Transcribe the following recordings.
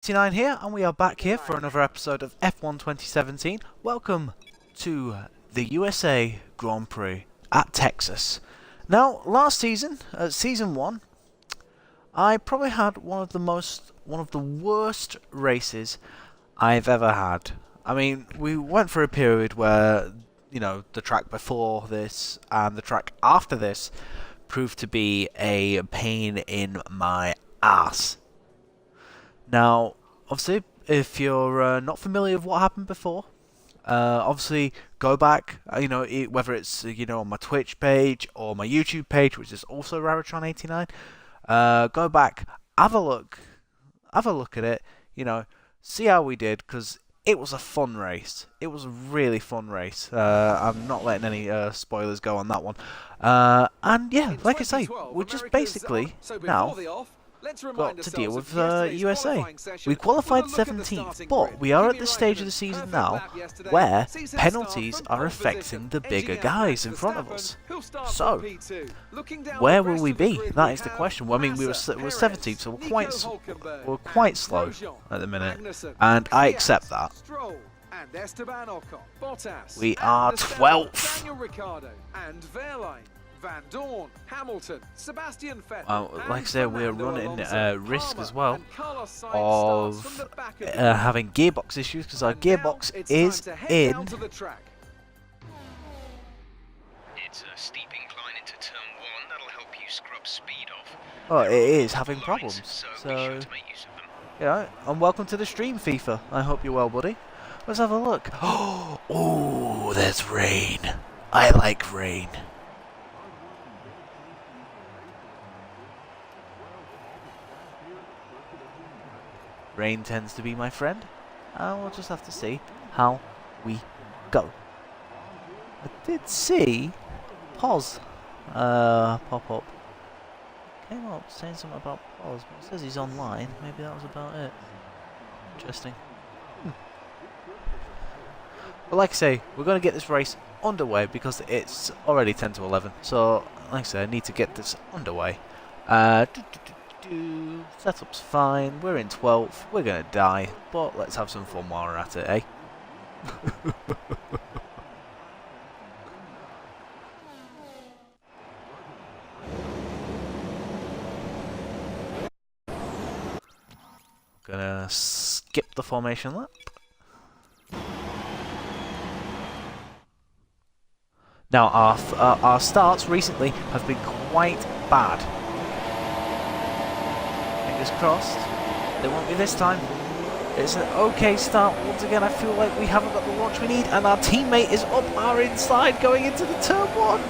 89 here, and we are back here for another episode of F1 2017. Welcome to the USA Grand Prix at Texas. Now, last season, season 1, I probably had one of the worst races I've ever had. I mean, we went for a period where, the track before this and the track after this proved to be a pain in my ass. Now, obviously, if you're not familiar with what happened before, obviously go back, whether it's, on my Twitch page or my YouTube page, which is also Raritron89, go back, have a look at it, see how we did, because it was a fun race. It was a really fun race. I'm not letting any spoilers go on that one. And yeah, like I say, we're just basically now got to deal with USA. We qualified 17th, but we are at this stage of the season now where penalties are affecting the bigger guys in front of us. So, where will we be? That is the question. Well, I mean, we're 17th, so we're quite slow at the minute, and I accept that. We are 12th. Van Dorn, Hamilton, Sebastian Vettel, like I said, we're running risk as well of having gearbox issues because our gearbox is in. It's a steep incline into turn 1 that'll help you scrub speed off. Oh, it is having problems. So, to make use of them. Yeah, and welcome to the stream, FIFA. I hope you're well, buddy. Let's have a look. Oh, there's rain. I like rain. Rain tends to be my friend, and we'll just have to see how we go. I did see pause pop up. Came up saying something about pause, but it says he's online. Maybe that was about it. Interesting. But like I say, we're going to get this race underway because it's already 10 to 11. So, like I say, I need to get this underway. Setup's fine, we're in 12th, we're gonna die, but let's have some fun while we're at it, eh? Gonna skip the formation lap. Now our starts recently have been quite bad. Fingers crossed. They won't be this time. It's an okay start. Once again, I feel like we haven't got the launch we need, and our teammate is up our inside going into the turn 1.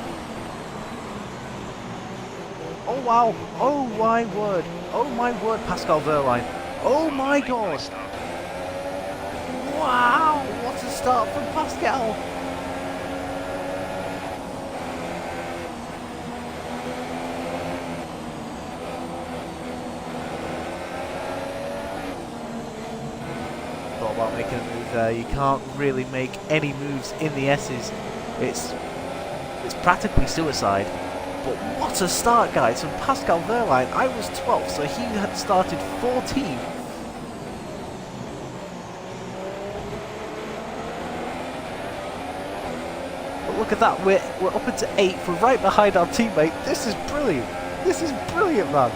Oh wow. Oh my word. Oh my word, Pascal Wehrlein. Oh my god. Wow. What a start from Pascal. About making a move there. You can't really make any moves in the S's. It's practically suicide. But what a start, guys, from Pascal Wehrlein. I was 12th, so he had started 14th. But look at that, we're up into 8th. We're right behind our teammate. This is brilliant. This is brilliant, man.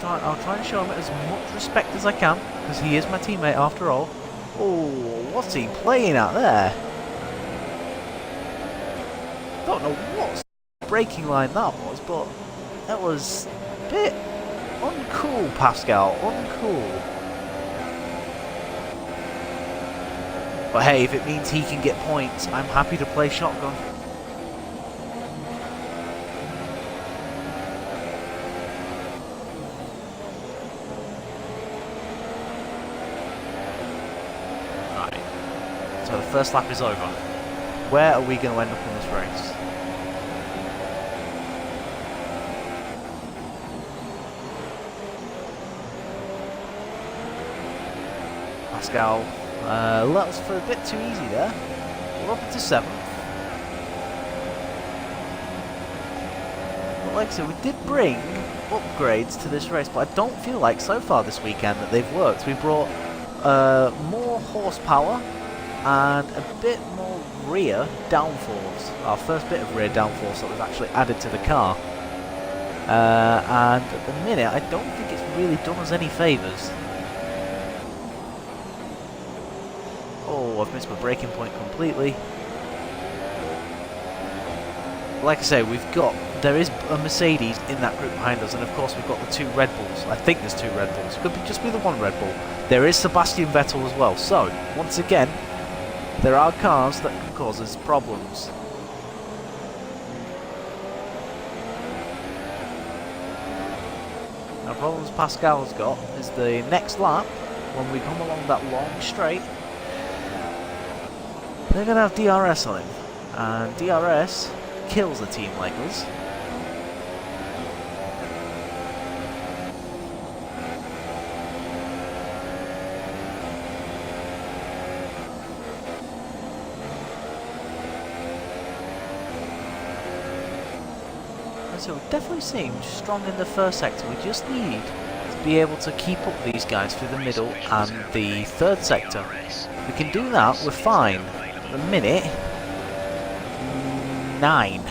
I'll try and show him as much respect as I can, because he is my teammate after all. Oh, what's he playing at there? Don't know what braking line that was, but that was a bit uncool, Pascal. Uncool. But hey, if it means he can get points, I'm happy to play shotgun. So the first lap is over. Where are we going to end up in this race? Pascal let us for a bit too easy there. we're up into 7th. But like I said, we did bring upgrades to this race, but I don't feel like so far this weekend that they've worked. We brought more horsepower and a bit more rear downforce. Our first bit of rear downforce that was actually added to the car. And at the minute, I don't think it's really done us any favours. Oh, I've missed my braking point completely. Like I say, there is a Mercedes in that group behind us, and of course we've got the 2 Red Bulls. I think there's 2 Red Bulls. Could just be the 1 Red Bull. There is Sebastian Vettel as well. So, once again, there are cars that can cause us problems. Now, problems Pascal's got is the next lap, when we come along that long straight, they're going to have DRS on him. And DRS kills a team like us. So we definitely seem strong in the first sector. We just need to be able to keep up these guys through the middle and the third sector. We can do that, we're fine. At the minute, 9.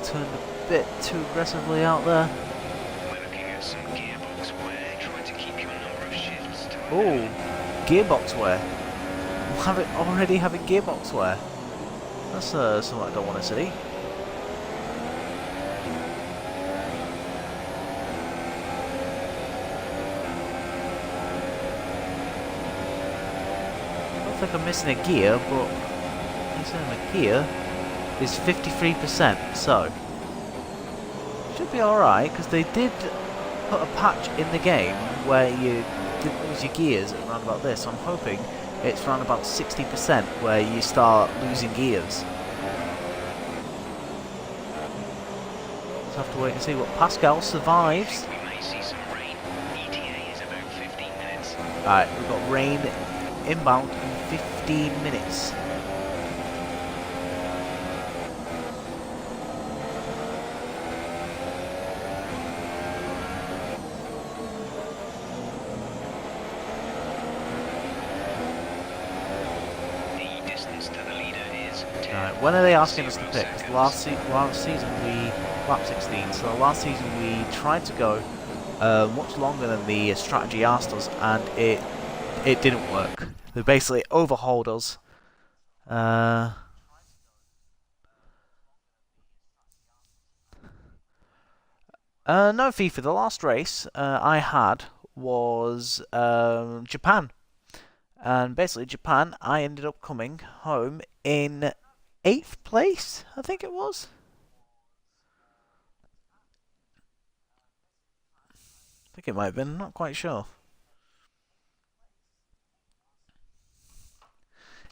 Turned a bit too aggressively out there. We're looking at some gearbox wear. Try to keep your number of shifts to a Oh, minimum. gearbox wear. Already having gearbox wear. That's something I don't want to see. I don't think I'm missing a gear, but missing a gear is 53%, so should be alright, because they did put a patch in the game where you didn't lose your gears at around about this, so I'm hoping it's around about 60% where you start losing gears. Just have to wait and see what Pascal survives. We may see some rain. ETA is about 15 minutes. Alright, we've got rain inbound in 15 minutes. When are they asking us to pick? Because last season we lap 16, so last season we tried to go much longer than the strategy asked us, and it didn't work. They basically overhauled us. No, FIFA. The last race I had was Japan, and basically Japan, I ended up coming home in 8th place, I think it was. I think it might have been, I'm not quite sure.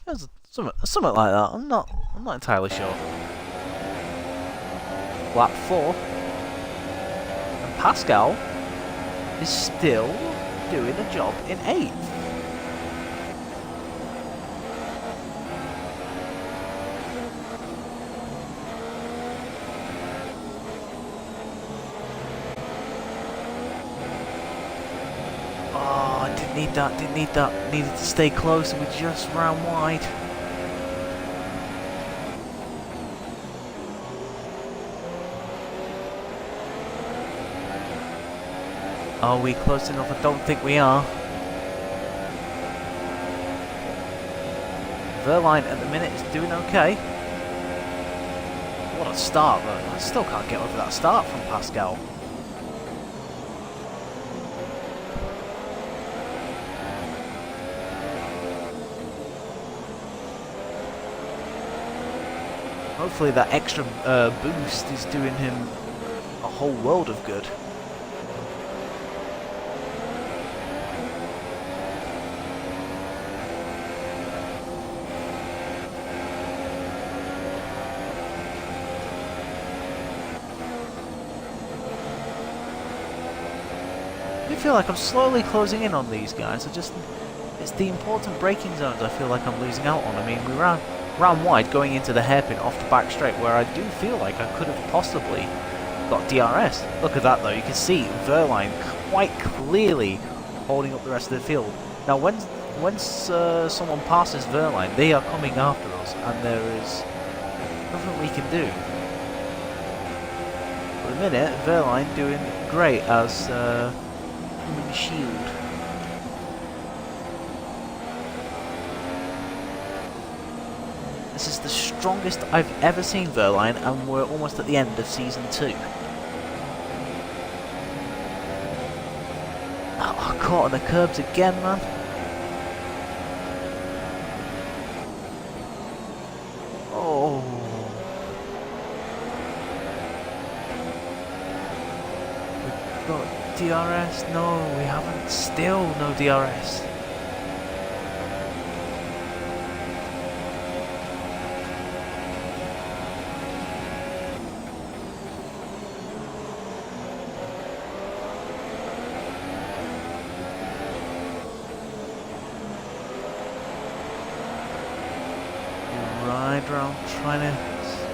It was something like that. I'm not entirely sure. Lap 4. And Pascal is still doing a job in 8th. Didn't need that. Needed to stay close, and we just ran wide. Are we close enough? I don't think we are. Verline at the minute is doing okay. What a start, though. I still can't get over that start from Pascal. Hopefully that extra boost is doing him a whole world of good. I feel like I'm slowly closing in on these guys. It's the important braking zones I feel like I'm losing out on. I mean, we ran wide going into the hairpin off the back straight, where I do feel like I could have possibly got DRS. Look at that though, you can see Verline quite clearly holding up the rest of the field. Now once someone passes Verline, they are coming after us, and there is nothing we can do. For the minute, Verline doing great as human shield. This is the strongest I've ever seen Verline, and we're almost at the end of Season 2. Oh, caught on the curbs again, man. Oh. We've got DRS. No, we haven't. Still no DRS. Around trying to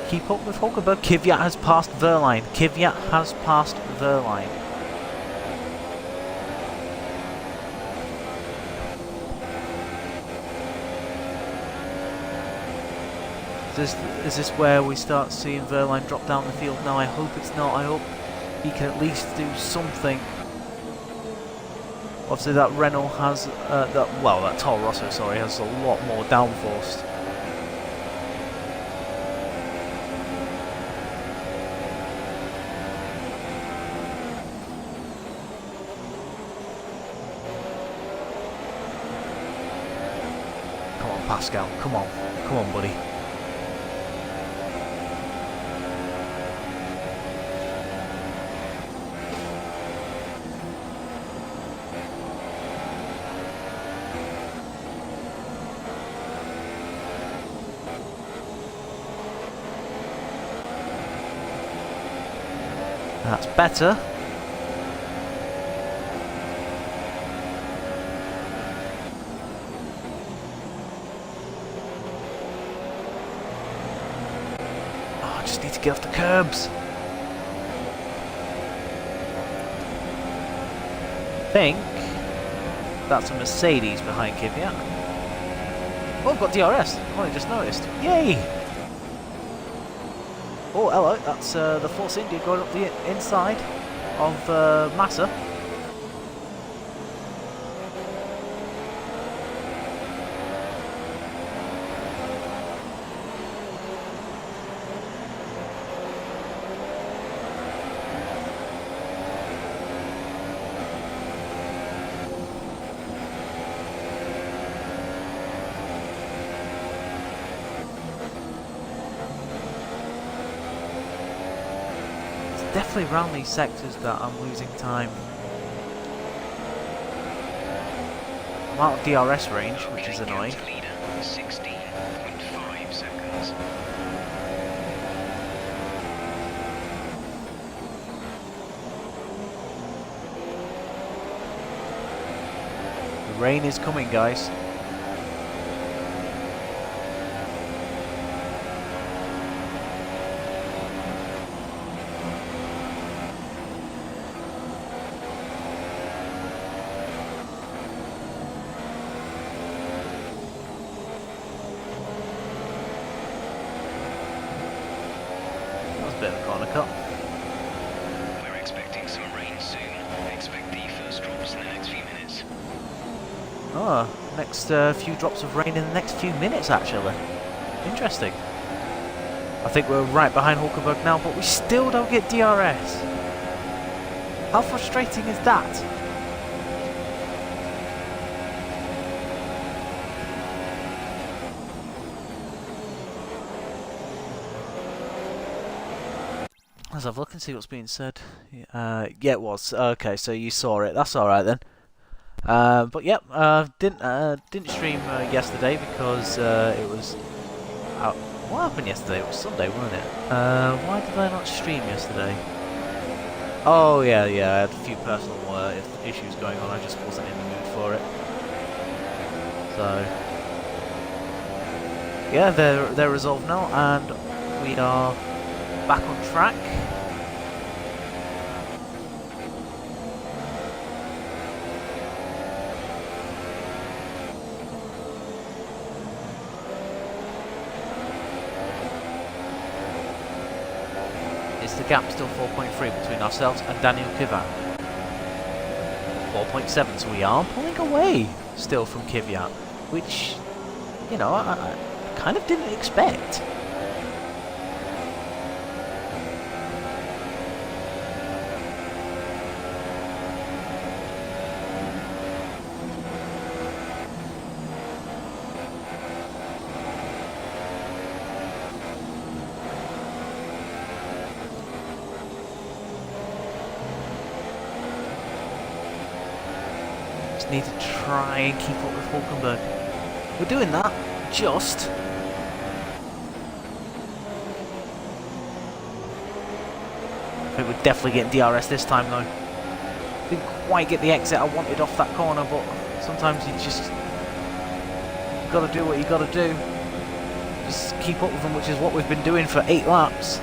keep up with Hulkenberg. Kvyat has passed Verline. Kvyat has passed Verline. Is this where we start seeing Verline drop down the field? No, I hope it's not. I hope he can at least do something. Obviously that Renault has that Toro Rosso, sorry, has a lot more downforce. Pascal, come on, buddy. That's better. Need to get off the curbs. I think that's a Mercedes behind Kvyat. Oh, I've got DRS. I've only just noticed. Yay! Oh, hello. That's the Force India going up the inside of Massa. Definitely around these sectors that I'm losing time. I'm out of DRS range, which is annoying. 16.5 seconds. The rain is coming, guys. Bit of a corner cut. We're expecting some rain soon. Expect the first drops in the next few minutes. Oh, next few drops of rain in the next few minutes, actually. Interesting. I think we're right behind Hulkenberg now, but we still don't get DRS. How frustrating is that? Let's have a look and see what's being said. Yeah, it was. Okay, so you saw it. That's all right then. But yep, didn't stream yesterday because it was. What happened yesterday? It was Sunday, wasn't it? Why did I not stream yesterday? Oh yeah, yeah. I had a few personal issues going on. I just wasn't in the mood for it. So yeah, they're resolved now, and we are back on track. Is the gap still 4.3 between ourselves and Daniel Kvyat? 4.7, so we are pulling away still from Kvyat, which, you know, I kind of didn't expect. Just need to try and keep up with Hulkenberg. We're doing that, just. I think we're definitely getting DRS this time though. Didn't quite get the exit I wanted off that corner, but sometimes you just gotta do what you gotta do. Just keep up with them, which is what we've been doing for 8 laps.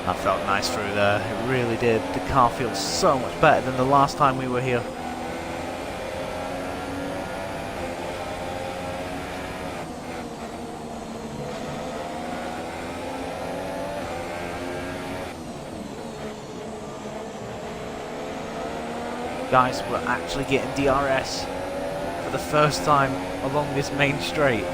That felt nice through there, it really did. The car feels so much better than the last time we were here. Guys, we're actually getting DRS for the first time along this main straight.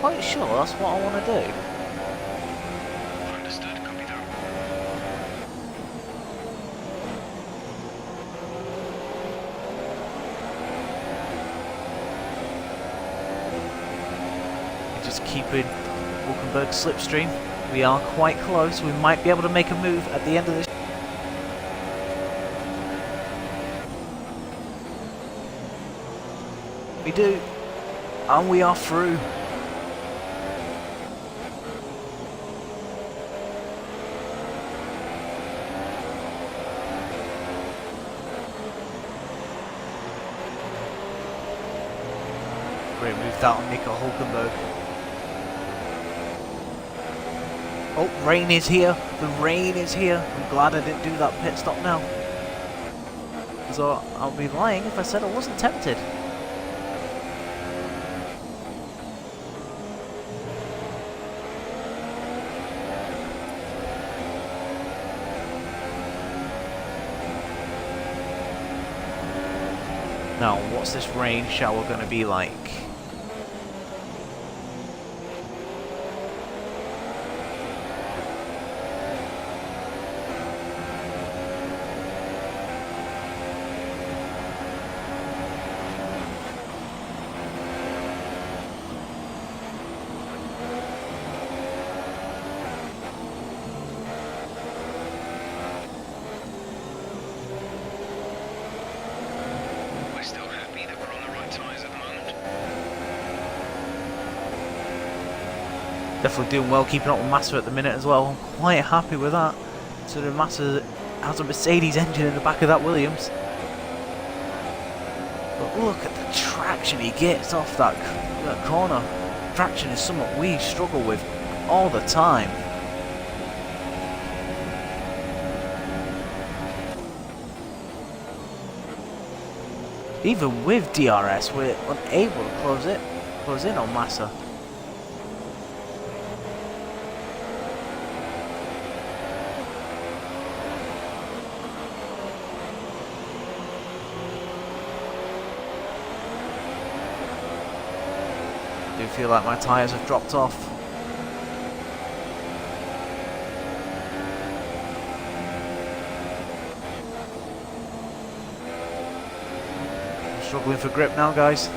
Quite sure that's what I want to do. Understood, copy that. We're just keeping Hulkenberg's slipstream. We are quite close. We might be able to make a move at the end of this. We do, and we are through. Great move that on Nico Hulkenberg. Oh, rain is here. The rain is here. I'm glad I didn't do that pit stop now. So I'll be lying if I said I wasn't tempted. Now, what's this rain shower going to be like? Definitely doing well, keeping up with Massa at the minute as well. I'm quite happy with that. So the Massa has a Mercedes engine in the back of that Williams. But look at the traction he gets off that corner. Traction is something we struggle with all the time. Even with DRS, we're unable to close it. close in on Massa. I do feel like my tyres have dropped off. I'm struggling for grip now, guys.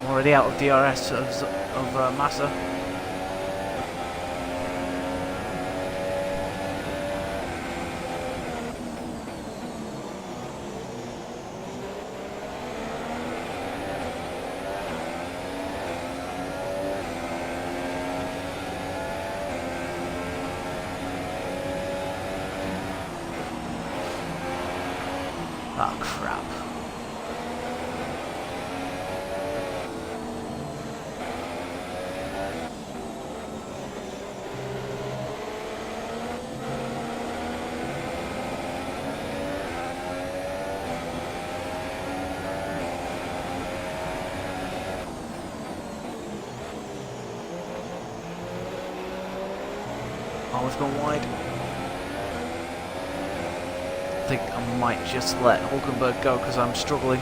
I'm already out of DRS of Massa. Oh crap. Oh, we've gone wide. I think I might just let Hulkenberg go because I'm struggling.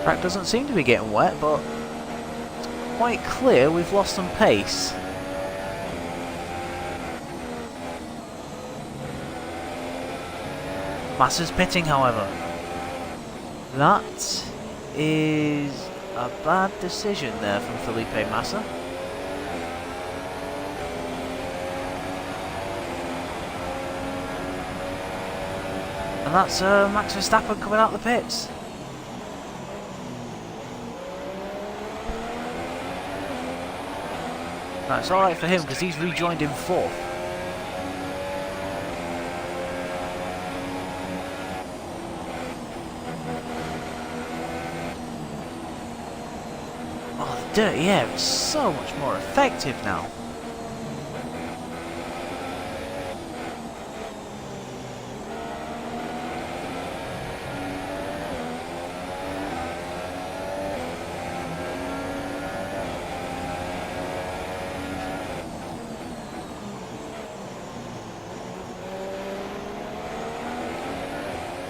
Track doesn't seem to be getting wet, but it's quite clear we've lost some pace. Massa's pitting, however. That is a bad decision there from Felipe Massa. And that's Max Verstappen coming out the pits. No, it's alright for him because he's rejoined in 4th. Oh, the dirty air is so much more effective now.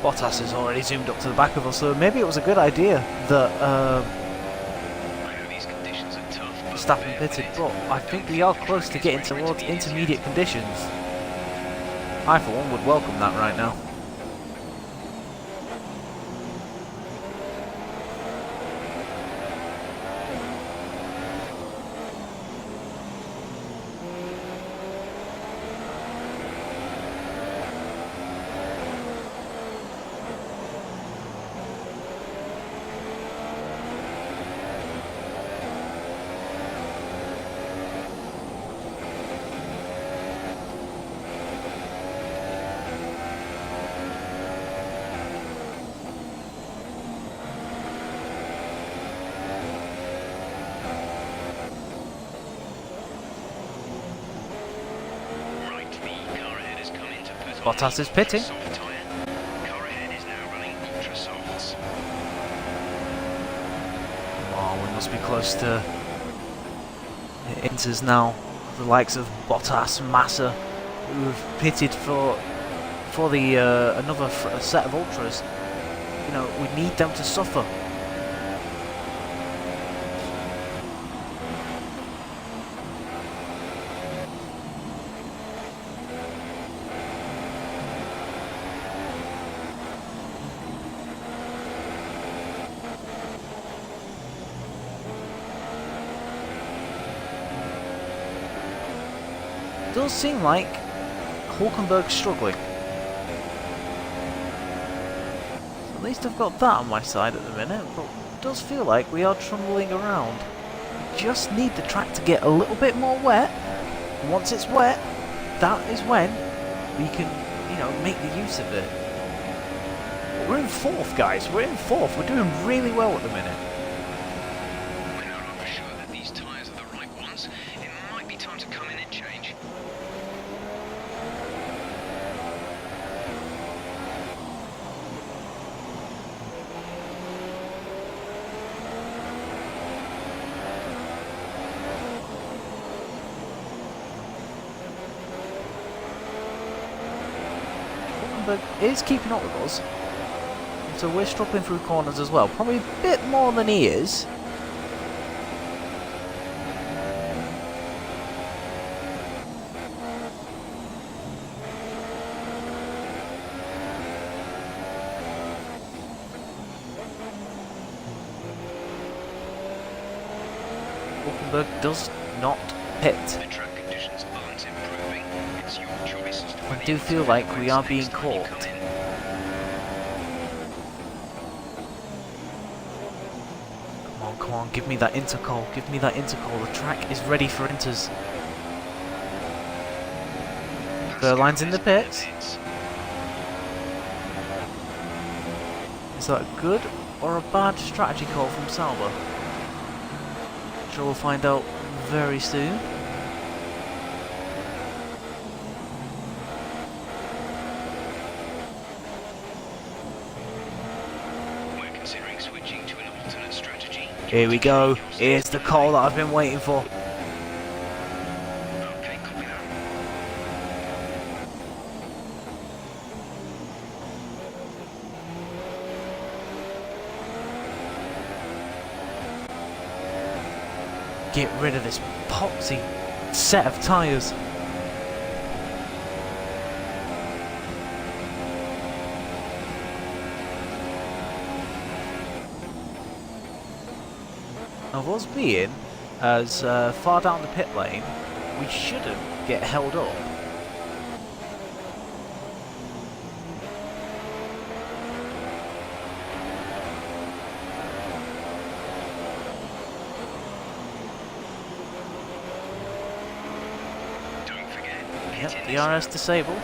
Bottas has already zoomed up to the back of us, so maybe it was a good idea that Verstappen pitted, but I think we are close to getting towards intermediate conditions. I, for one, would welcome that right now. Bottas is pitting. Oh, we must be close to Inters now. The likes of Bottas, Massa, who have pitted for the another set of ultras. You know, we need them to suffer. It does seem like Hulkenberg's struggling. At least I've got that on my side at the minute, but it does feel like we are trundling around. We just need the track to get a little bit more wet. And once it's wet, that is when we can, you know, make the use of it. But we're in 4th, guys. We're in 4th. We're doing really well at the minute. We're not over sure that these tyres are the right ones. It might be time to come in and change. But is keeping up with us. So we're struggling through corners as well. Probably a bit more than he is. Hulkenberg does not pit. The track conditions aren't improving. It's your choice as to I whether do you feel want to like go we next are being time you caught. come in. Come on, give me that intercol, give me that intercol. The track is ready for inters. Verline's in the pits. Is that a good or a bad strategy call from Sauber? Sure, we'll find out very soon. We're considering switching to an alternate strategy. Here we go. Here's the call that I've been waiting for. Okay, copy that. Get rid of this poxy set of tyres. Of us being as far down the pit lane, we shouldn't get held up. Don't forget, Yep, hit in the this RS disabled.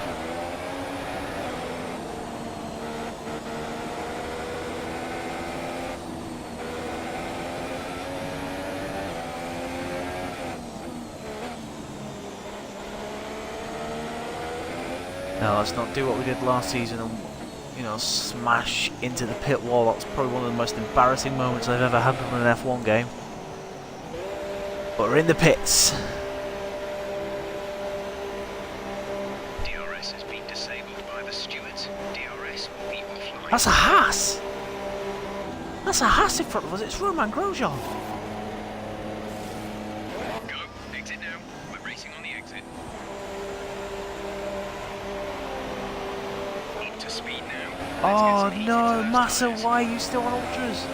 Now let's not do what we did last season and, you know, smash into the pit wall. That's probably one of the most embarrassing moments I've ever had in an F1 game. But we're in the pits. DRS has been disabled by the stewards. DRS will be offline. That's a Haas! That's a Haas in front of us. It's Roman Grosjean. Go, exit now. We're racing on the exit. Up to speed now. Let's get Oh some heat no, into those Massa, tyres. why are you still on ultras?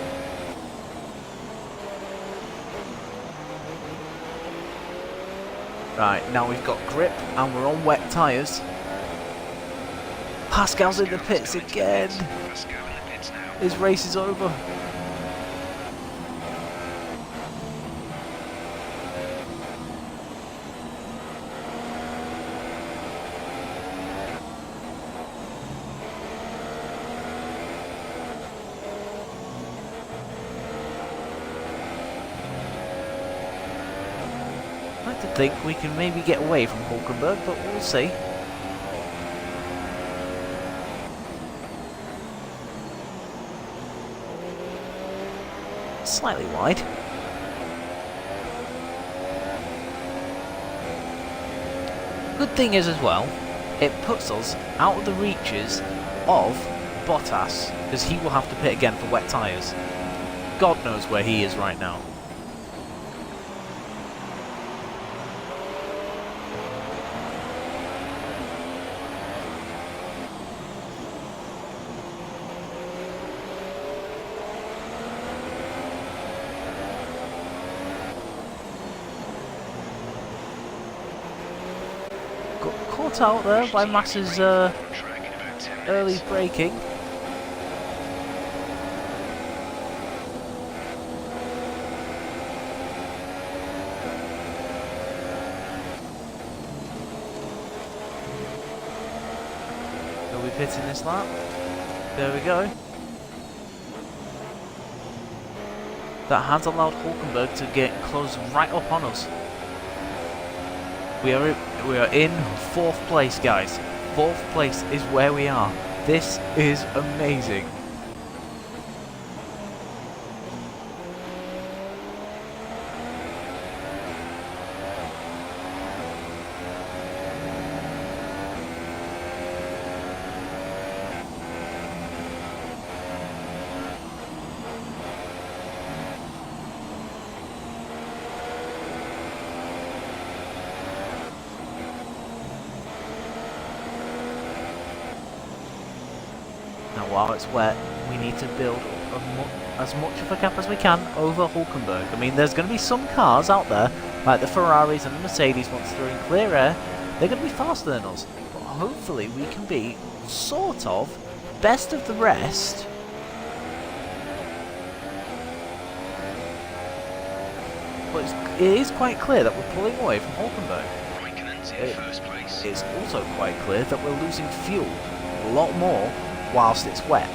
Right, now we've got grip and we're on wet tyres. Pascal's in the pits Pascal's again. going to the pits. Pascal in the pits now. His race is over. I like to think we can maybe get away from Hulkenberg, but we'll see. Slightly wide. Good thing is as well, it puts us out of the reaches of Bottas, because he will have to pit again for wet tyres. God knows where he is right now. Got caught out there by Massa's early braking. pitting this lap. There we go. That has allowed Hulkenberg to get close right up on us. We are in 4th place, guys. 4th place is where we are. This is amazing. Now while it's wet, we need to build as much of a gap as we can over Hulkenberg. I mean, there's going to be some cars out there, like the Ferraris and the Mercedes, once they're in clear air, they're going to be faster than us. But hopefully we can be, sort of, best of the rest. But it is quite clear that we're pulling away from Hulkenberg. It's also quite clear that we're losing fuel a lot more whilst it's wet.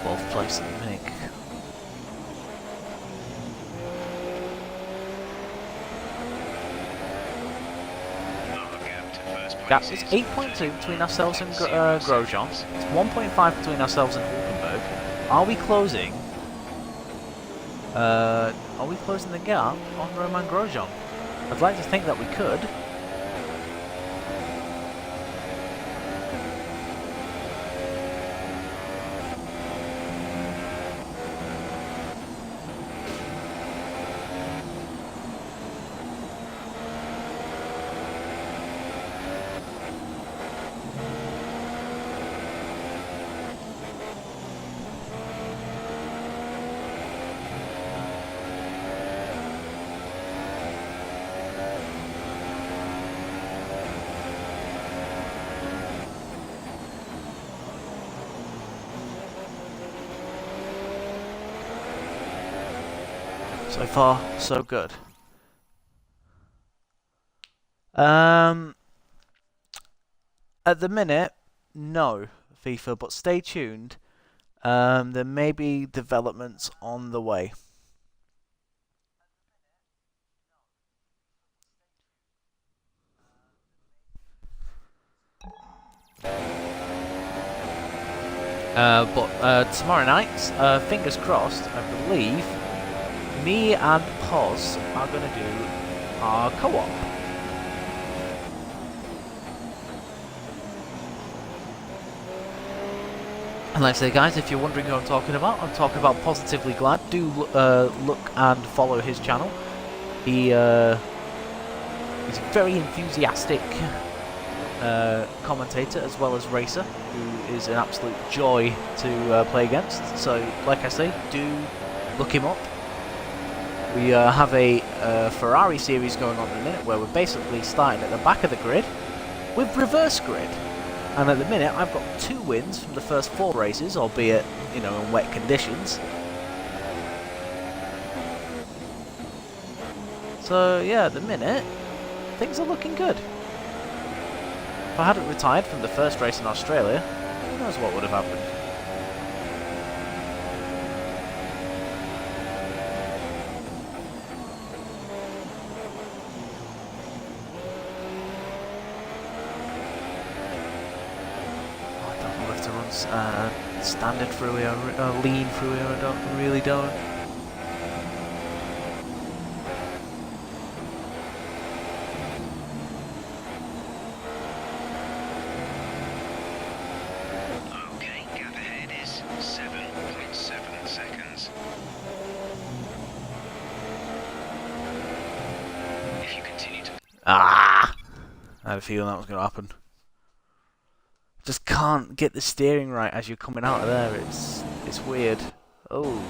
Fourth place at the minute. Gap is 8.2 between ourselves and Grosjean. It's 1.5 between ourselves and Hulkenberg. Are we closing? Are we closing the gap on Romain Grosjean? I'd like to think that we could. So far, so good. At the minute, no, FIFA, but stay tuned. There may be developments on the way. But tomorrow night, fingers crossed, I believe, me and Poz are going to do our co-op. And like I say, guys, if you're wondering who I'm talking about Positively Glad. Do look and follow his channel. He's a very enthusiastic commentator as well as racer, who is an absolute joy to play against. So, like I say, do look him up. We have a Ferrari series going on at the minute where we're basically starting at the back of the grid with reverse grid. And at the minute, I've got 2 wins from the first 4 races, albeit, you know, in wet conditions. So, yeah, at the minute, things are looking good. If I hadn't retired from the first race in Australia, who knows what would have happened. Standard through here, lean through here, I really don't. Okay, gap ahead is 7.7 seconds. Ah! I had a feeling that was going to happen. Just can't get the steering right as you're coming out of there. It's weird. Oh.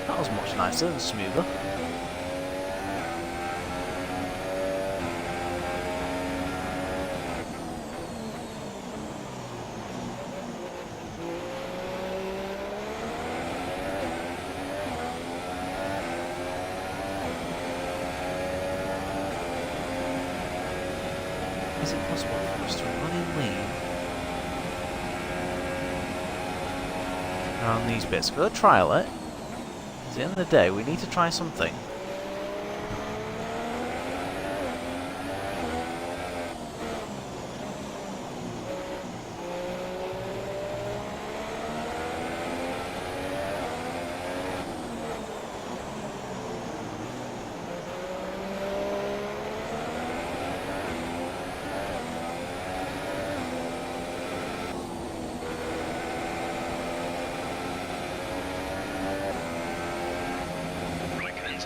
That was much nicer and smoother. Is it possible for us to run in lean around these bits? We'll trial it. At the end of the day, we need to try something.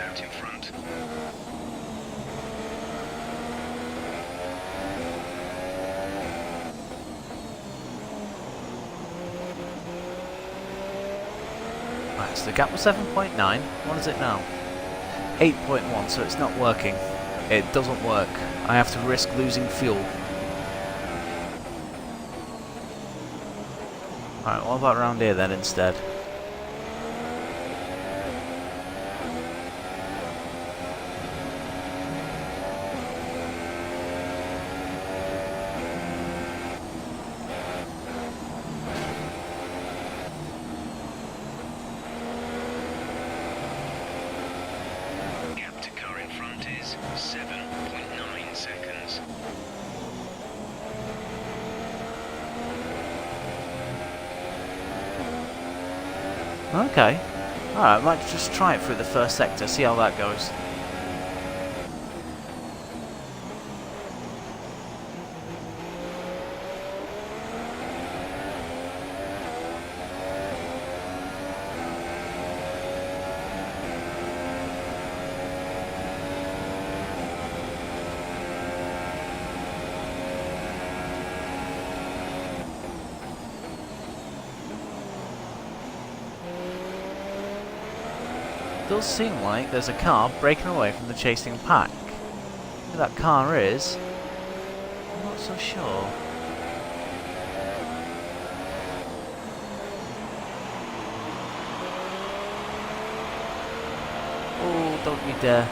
Out in front. Right, so the gap was 7.9. What is it now? 8.1, so it's not working. It doesn't work. I have to risk losing fuel. Alright, what about around here then instead? Gap to car in front is 7.9 seconds. Okay. Alright, I might just try it through the first sector, see how that goes. It does seem like there's a car breaking away from the chasing pack. Who that car is, I'm not so sure. Oh, don't you dare.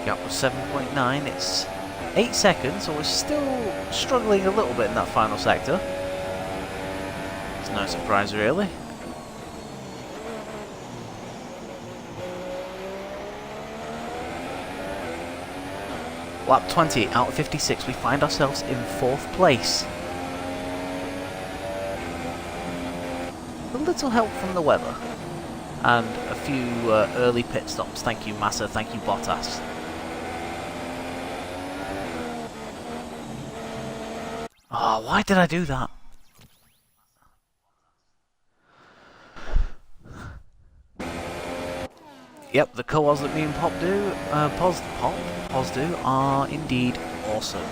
Gap was 7.9, it's 8 seconds, so we're still struggling a little bit in that final sector. It's no surprise really. Lap 20 out of 56, we find ourselves in 4th place. A little help from the weather. And a few early pit stops. Thank you Massa, thank you Bottas. Oh, why did I do that? Yep, the co-os that me and Pos do are indeed awesome.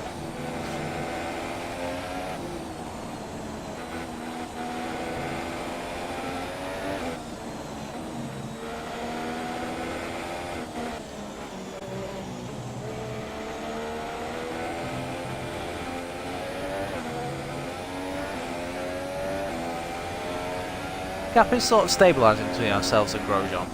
Gap is sort of stabilising between ourselves and Grosjean.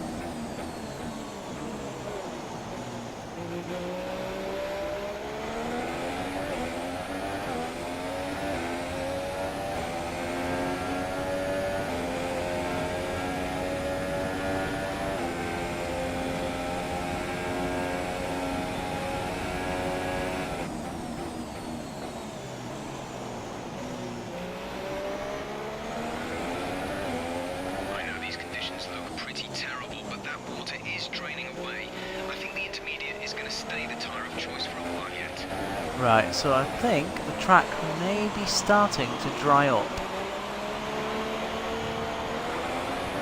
Right, so I think the track may be starting to dry up.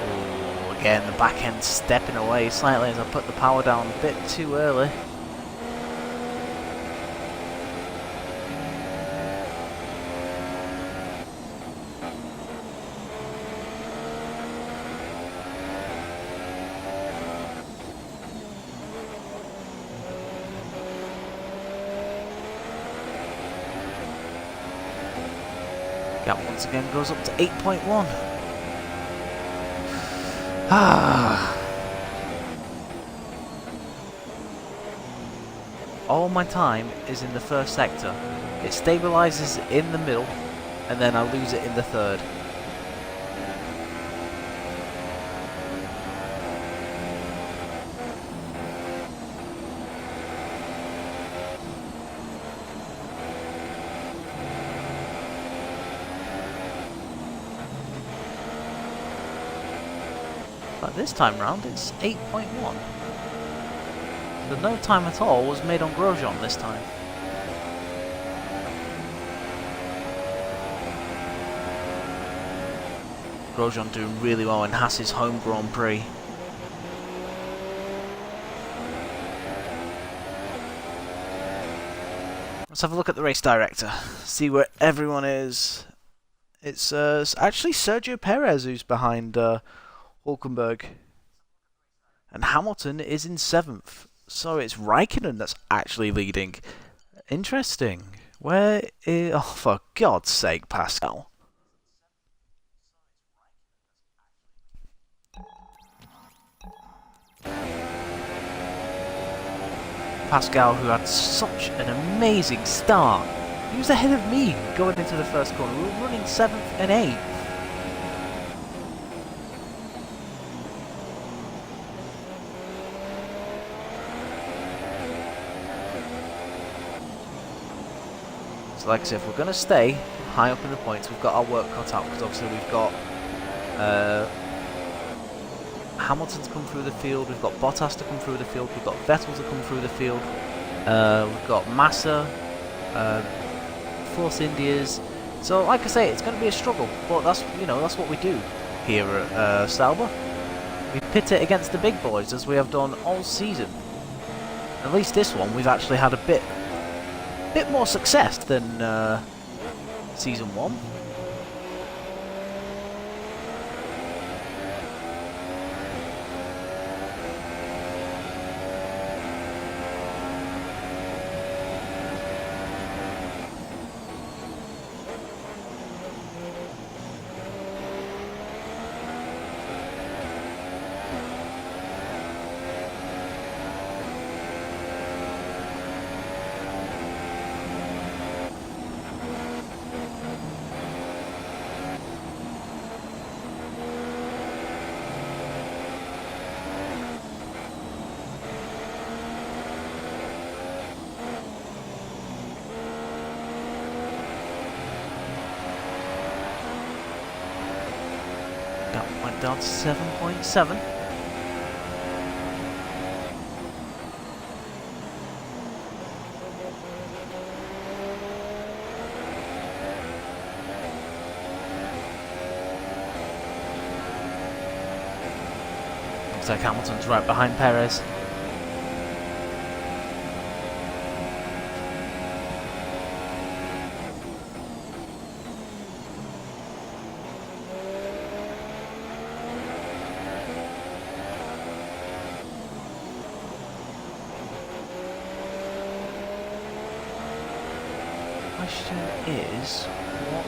Oh, again, the back end stepping away slightly as I put the power down a bit too early. Gap once again goes up to 8.1. All my time is in the first sector. It stabilizes in the middle, and then I lose it in the third. But this time round, it's 8.1. So no time at all was made on Grosjean this time. Grosjean doing really well in Haas's home Grand Prix. Let's have a look at the race director, see where everyone is. It's actually Sergio Perez who's behind Hulkenberg. And Hamilton is in 7th. So it's Raikkonen that's actually leading. Interesting. Where is... Oh, for God's sake, Pascal. Pascal, who had such an amazing start. He was ahead of me going into the first corner. We were running 7th and 8th. So like I said, if we're going to stay high up in the points, we've got our work cut out, because obviously we've got Hamilton to come through the field, we've got Bottas to come through the field, we've got Vettel to come through the field, we've got Massa, Force Indias. So like I say, it's going to be a struggle, but that's, you know, that's what we do here at Sauber. We pit it against the big boys, as we have done all season. At least this one we've actually had a bit more success than season 1. That went down to 7.7. Looks like Hamilton's right behind Perez. Question is, what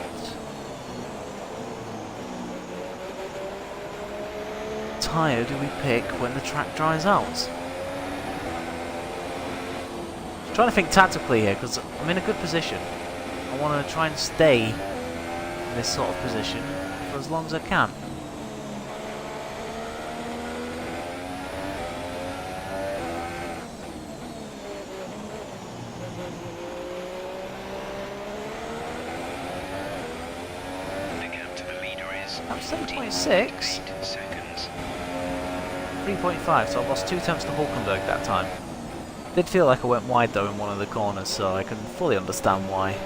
tyre do we pick when the track dries out? I'm trying to think tactically here, because I'm in a good position. I want to try and stay in this sort of position for as long as I can. I'm 7.6. 3.5, so I've lost 2 tenths to Hulkenberg that time. Did feel like I went wide though in one of the corners, so I can fully understand why.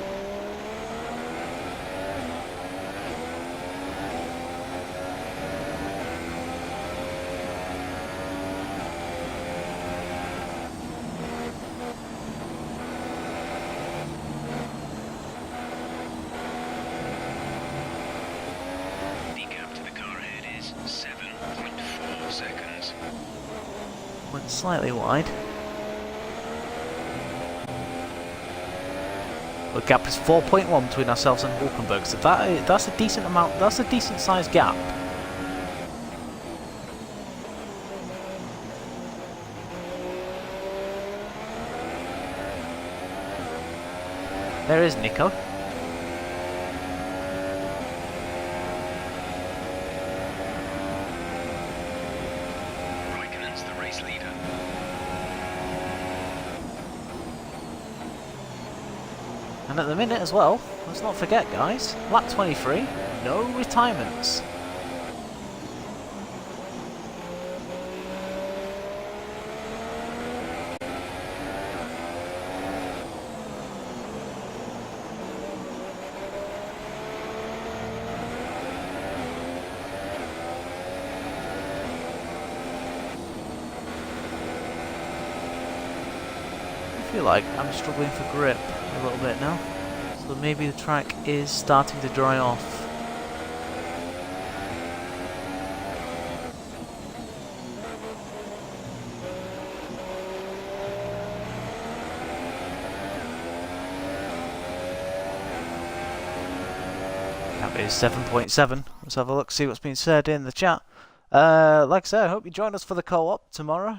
The gap to the car ahead is 7.4 seconds. Went slightly wide. The gap is 4.1 between ourselves and Hulkenberg, so that's a decent amount. That's a decent sized gap. There is Nico. Raikkonen's the race leader. And at the minute as well, let's not forget guys, lap 23, no retirements. I feel like I'm struggling for grip a little bit now, so maybe the track is starting to dry off. That is 7.7. Let's have a look, see what's been said in the chat. Like I said, I hope you join us for the co-op tomorrow.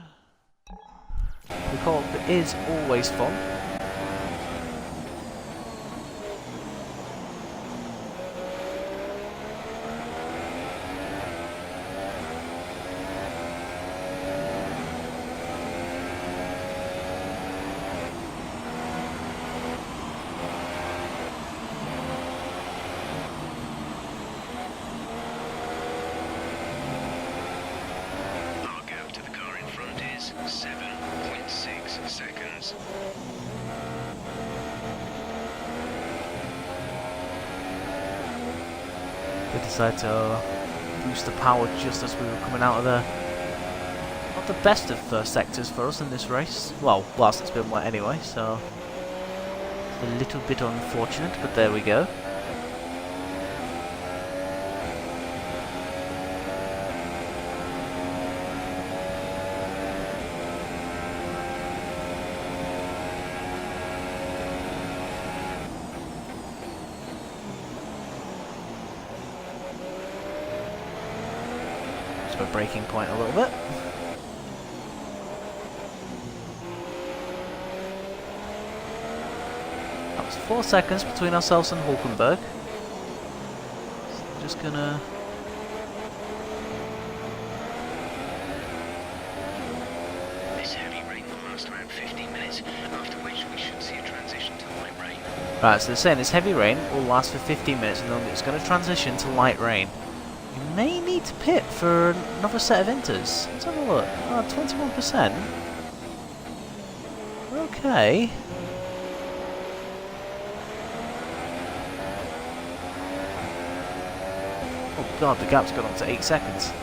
The co-op is always fun. Our gap to the car in front is 7.6 seconds. They decided to boost the power just as we were coming out of the not the best of first sectors for us in this race. Well, whilst it's been wet anyway, so it's a little bit unfortunate, but there we go. A braking point a little bit. That was 4 seconds between ourselves and Hulkenberg. So I'm just gonna This heavy rain will last around 15 minutes, after which we should see a transition to light rain. right, so they're saying this heavy rain will last for 15 minutes and then it's going to transition to light rain. You may need to pit for another set of inters. Let's have a look. Oh, 21%. Okay. Oh god, the gap's gone up to 8 seconds.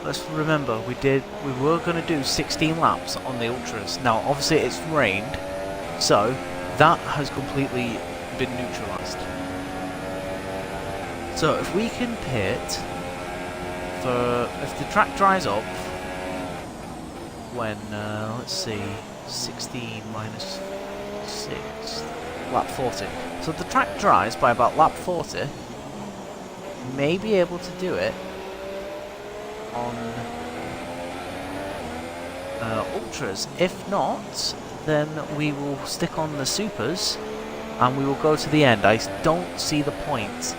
Let's remember, we were going to do 16 laps on the Ultras. Now, obviously it's rained, so that has completely been neutralised. So if we can pit for, if the track dries up, when, let's see, 16 minus 6, lap 40. So the track dries by about lap 40. May be able to do it on ultras. If not, then we will stick on the supers and we will go to the end. I don't see the point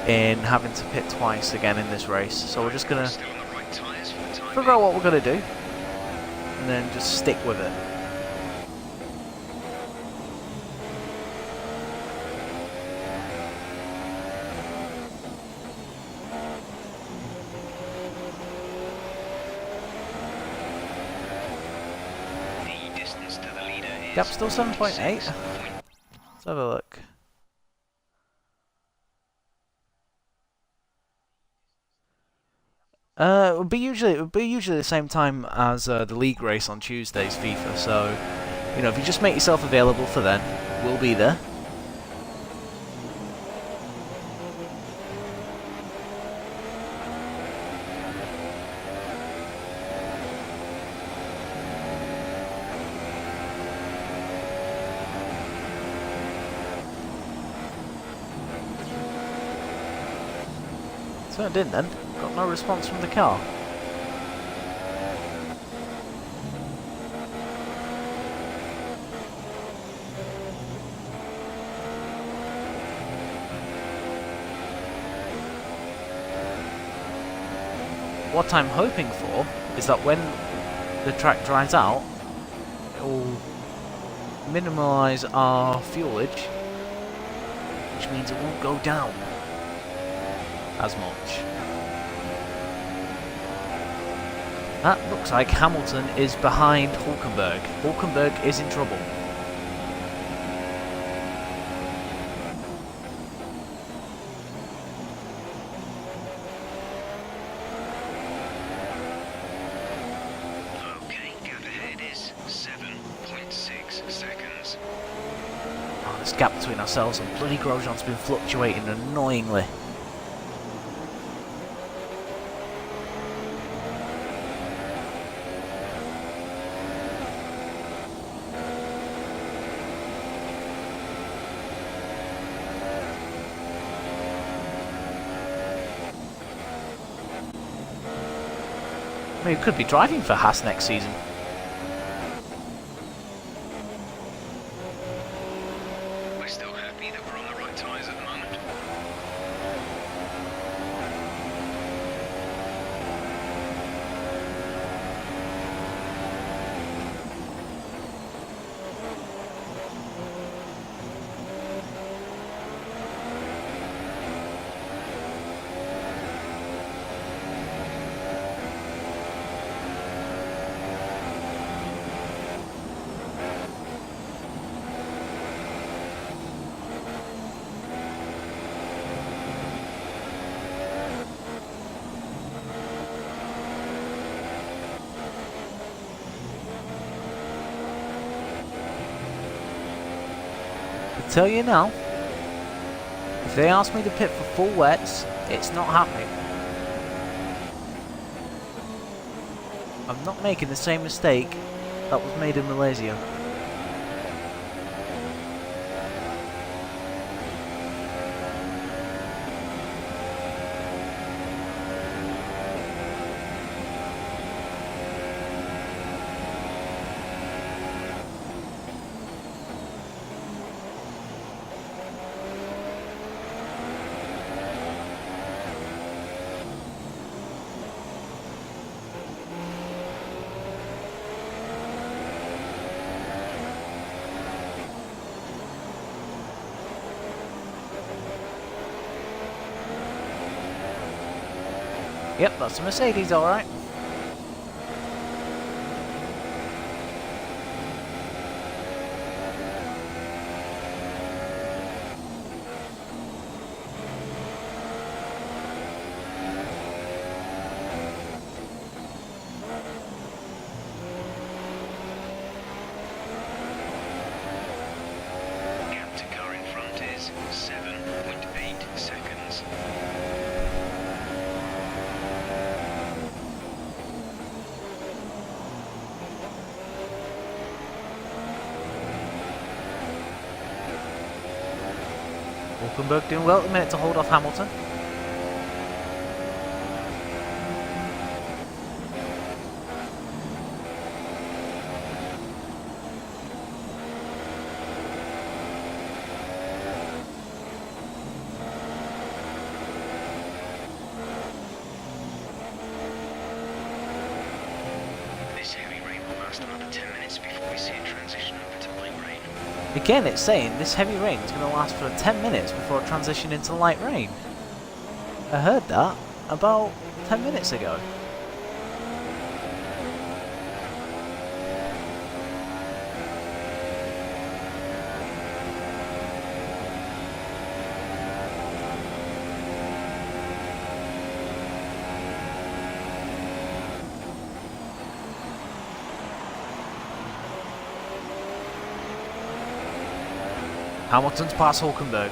in having to pit twice again in this race, so we're just gonna figure out what we're gonna do and then just stick with it. Yep, still 7.8. Let's have a look. It would be usually the same time as the league race on Tuesdays, FIFA. So, you know, if you just make yourself available for then, we'll be there. So it did then. Got no response from the car. What I'm hoping for is that when the track dries out, it will minimise our fuelage, which means it won't go down as much. That looks like Hamilton is behind Hulkenberg. Hulkenberg is in trouble. Okay, gap ahead is 7.6 seconds. Oh, this gap between ourselves and bloody Grosjean's been fluctuating annoyingly. I mean, we could be driving for Haas next season. We're still happy that we're on the right tyres at the moment. I tell you now, if they ask me to pit for full wets, it's not happening. I'm not making the same mistake that was made in Malaysia. Yep, that's a Mercedes, alright. Gap to car in front is 7.8 seconds. Hulkenberg doing well at the minute to hold off Hamilton. This heavy rain will last another 10 minutes before we see a transition over to light rain. Again, it's saying this heavy rain is going to last for 10 minutes before it transition into light rain. I heard that about 10 minutes ago. Hamilton's past Hulkenberg.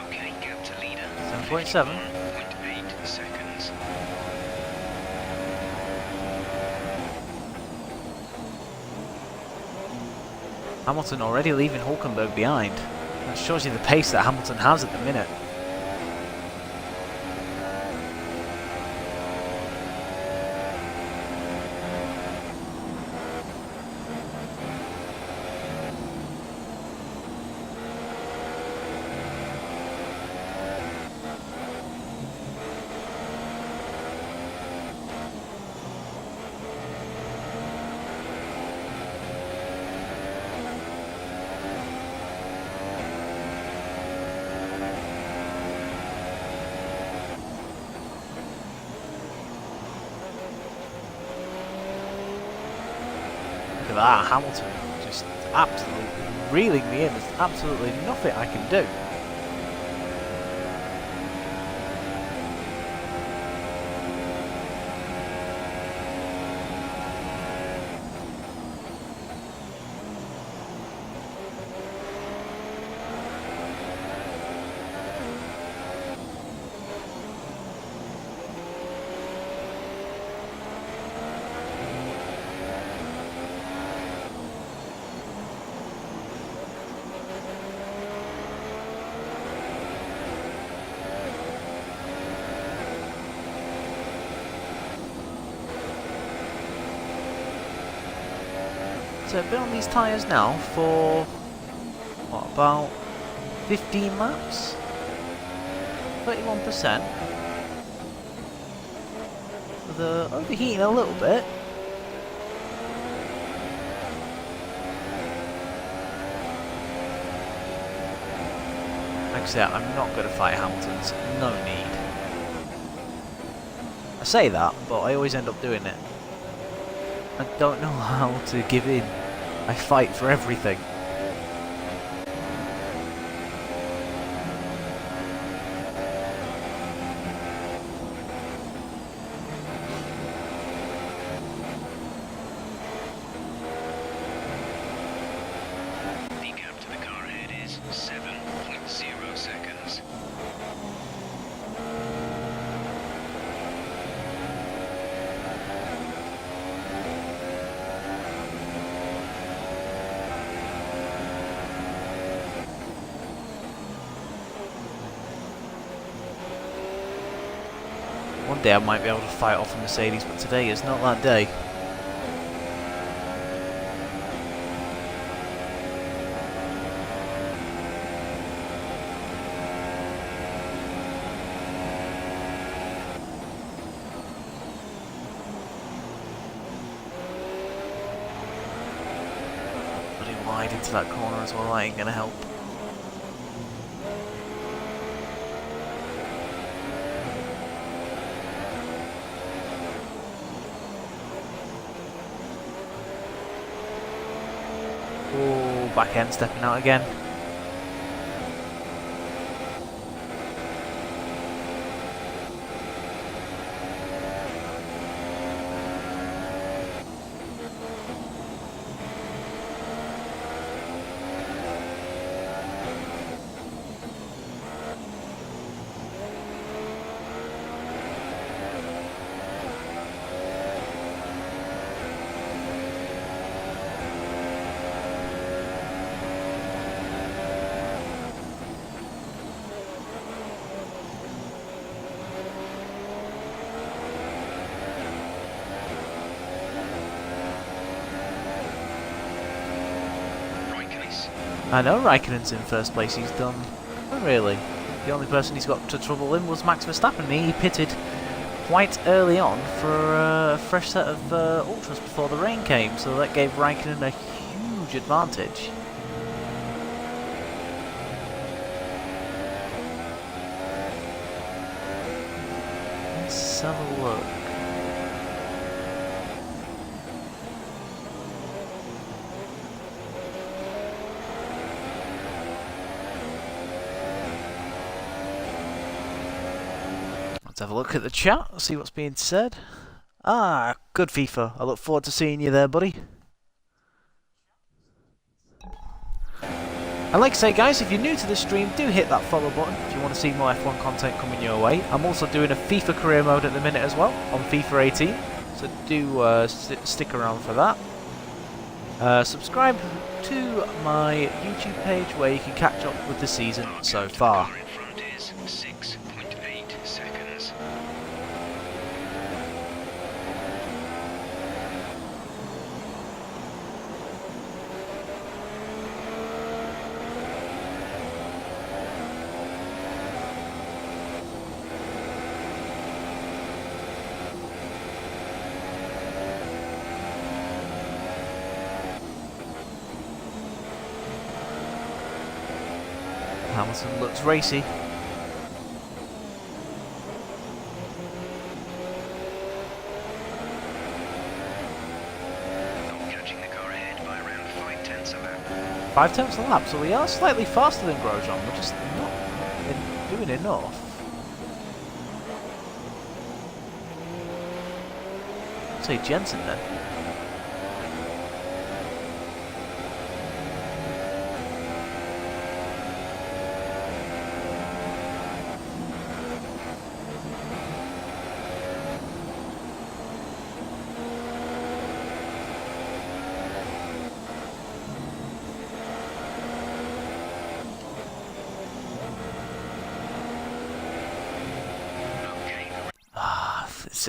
Okay, gap to leader. 7.7. 0.8 seconds. Hamilton already leaving Hulkenberg behind. That shows you the pace that Hamilton has at the minute. Look at that, Hamilton just absolutely reeling me in. There's absolutely nothing I can do. So I've been on these tyres now for, what, about 15 laps? 31%. They're overheating a little bit. Like I said, I'm not going to fight Hamilton's, no need. I say that, but I always end up doing it. I don't know how to give in. I fight for everything. The gap to the car ahead is 7.0 seconds. One day I might be able to fight off a Mercedes, but today is not that day. Really wide into that corner as well, that ain't gonna help. Oh, back end stepping out again. I know Raikkonen's in first place, he's done... Oh, really? The only person he's got to trouble in was Max Verstappen. He pitted quite early on for a fresh set of ultras before the rain came, so that gave Raikkonen a huge advantage. Let's have a look. Let's have a look at the chat, see what's being said. Ah, good FIFA. I look forward to seeing you there, buddy. I'd like to say, guys, if you're new to the stream, do hit that follow button if you want to see more F1 content coming your way. I'm also doing a FIFA career mode at the minute as well, on FIFA 18, so do stick around for that. Subscribe to my YouTube page where you can catch up with the season so far. Hamilton looks racy. Catching the car ahead by around 5/10 a lap. 5/10 a lap, so we are slightly faster than Grosjean, we're just not doing enough. I'd say Jensen then.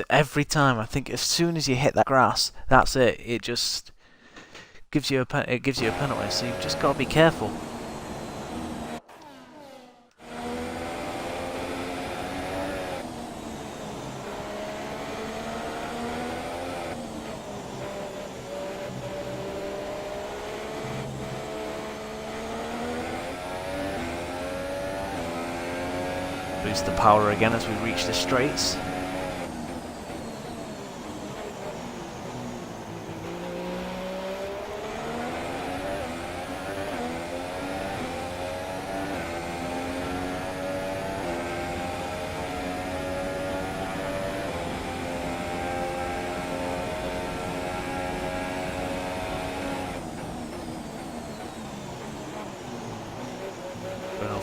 Every time I think as soon as you hit that grass, that's it. It just gives you a penalty, so you've just got to be careful. Boost the power again as we reach the straights.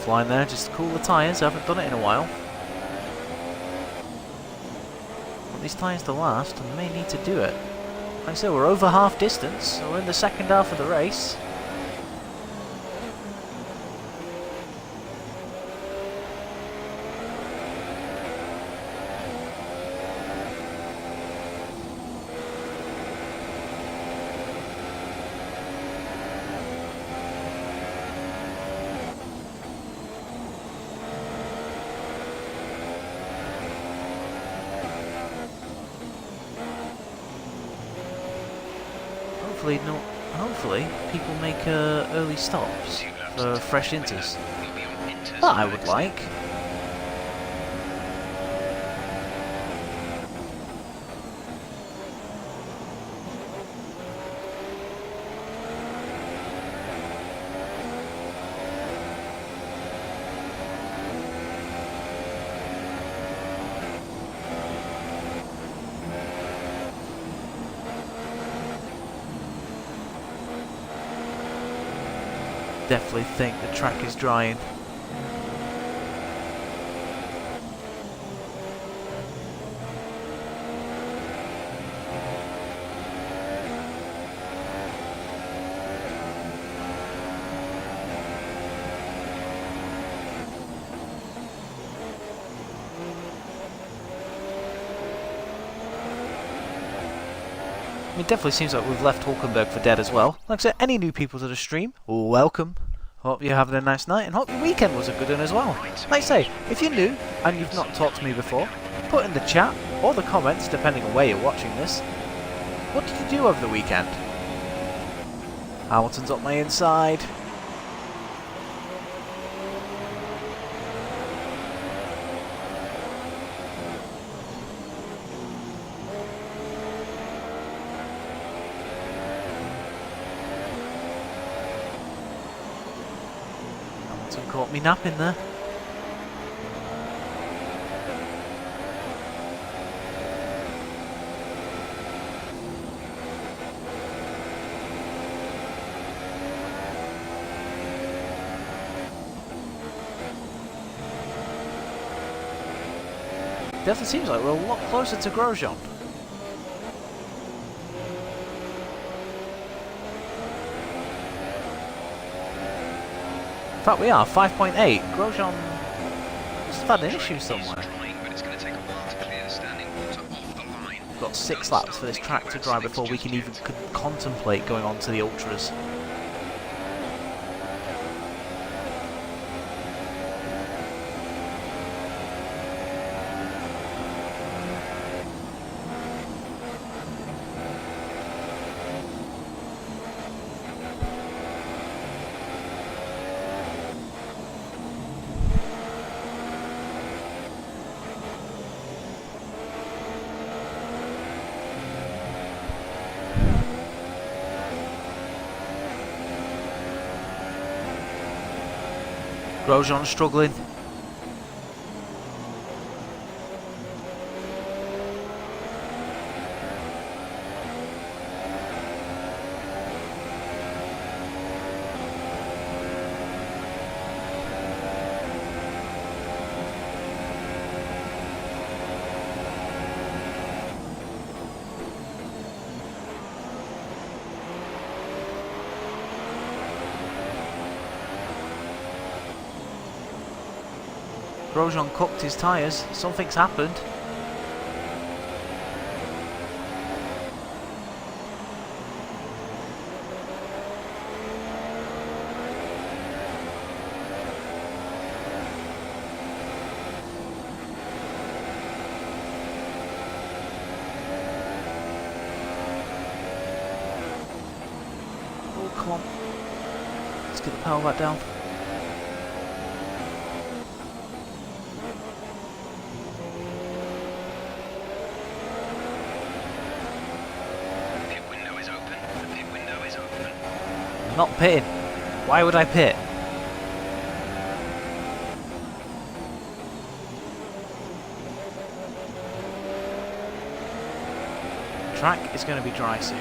Line there just to cool the tyres. I haven't done it in a while. Want these tyres to last, and may need to do it. Like I said, we're over half distance, so we're in the second half of the race. Hopefully people make early stops for fresh inters. That I would like. definitely think the track is drying. It definitely seems like we've left Hulkenberg for dead as well. Like I said, any new people to the stream, welcome. Hope you're having a nice night and hope your weekend was a good one as well. Like I say, if you're new and you've not talked to me before, put in the chat or the comments, depending on where you're watching this. What did you do over the weekend? Hamilton's up my inside. Caught me napping there. Definitely seems like we're a lot closer to Grosjean. In fact, we are 5.8. Grosjean must have had an issue somewhere. We've got 6 laps for this track to dry before we can even contemplate going on to the ultras. Grosjean struggling. Grosjean cooked his tyres. Something's happened. Oh, come on. Let's get the power back down. Not pitting. Why would I pit? Track is going to be dry soon.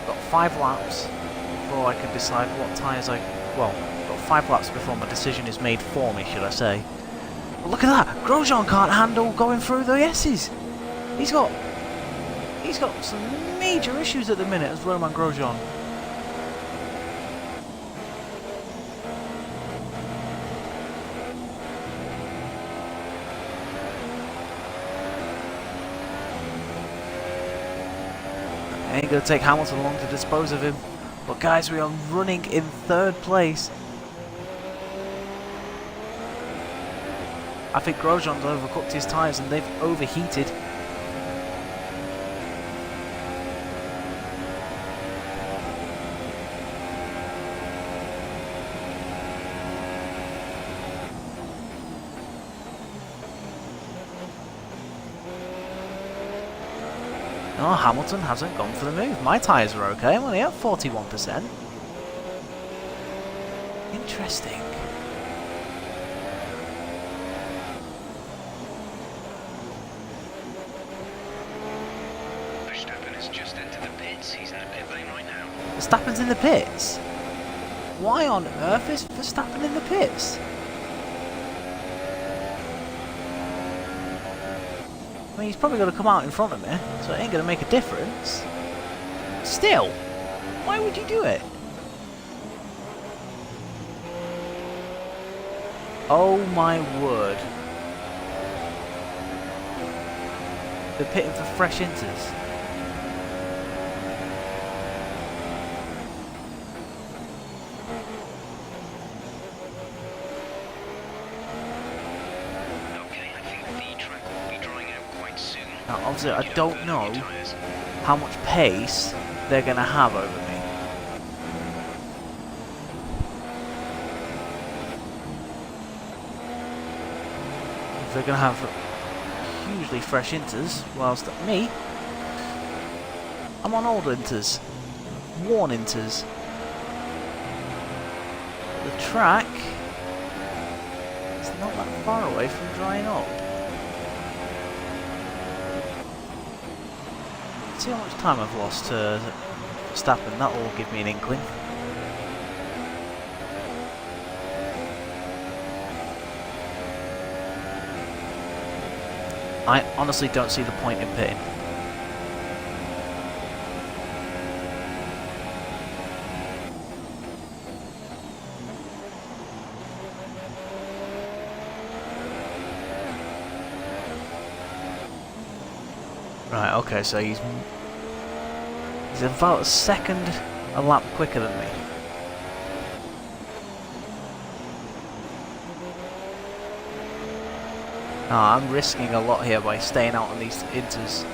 Got 5 laps before I can decide what tyres well, got 5 laps before my decision is made for me, should I say. But look at that! Grosjean can't handle going through the S's. He's got some major issues at the minute as Romain Grosjean. Ain't going to take Hamilton along to dispose of him. But guys, we are running in 3rd place. I think Grosjean's overcooked his tyres and they've overheated. No, Hamilton hasn't gone for the move. My tyres are okay. I'm only at 41%. Interesting. Verstappen has just entered the pits. He's in the pit lane right now. Verstappen's in the pits. Why on earth is Verstappen in the pits? I mean, he's probably going to come out in front of me, so it ain't going to make a difference. Still, why would you do it? Oh my word. They're pitting for fresh inters. Now, obviously, I don't know how much pace they're going to have over me. If they're going to have hugely fresh inters, whilst me, I'm on old inters, worn inters. The track is not that far away from drying up. See how much time I've lost to Verstappen, that will give me an inkling. I honestly don't see the point in pitting. Right, okay, so he's about a second a lap quicker than me. I'm risking a lot here by staying out on these inters.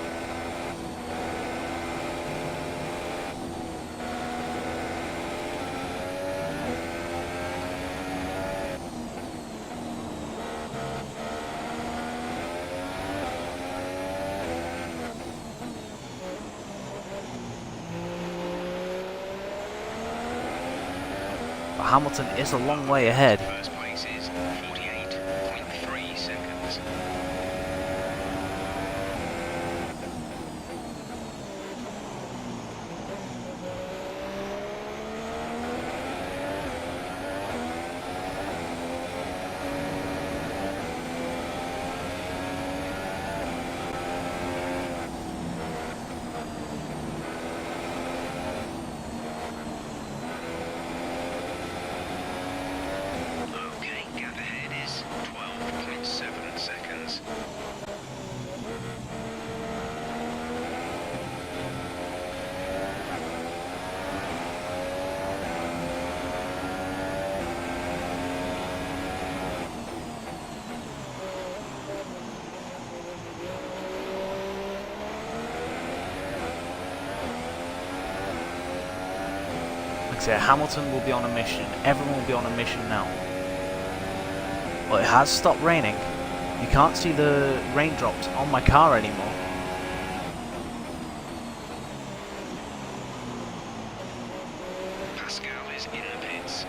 But Hamilton is a long way ahead. First place is 48.3 seconds. Gap ahead is 12.7 seconds. Like I say, Hamilton will be on a mission. Everyone will be on a mission now. Well, it has stopped raining. You can't see the raindrops on my car anymore. Pascal is in the pits.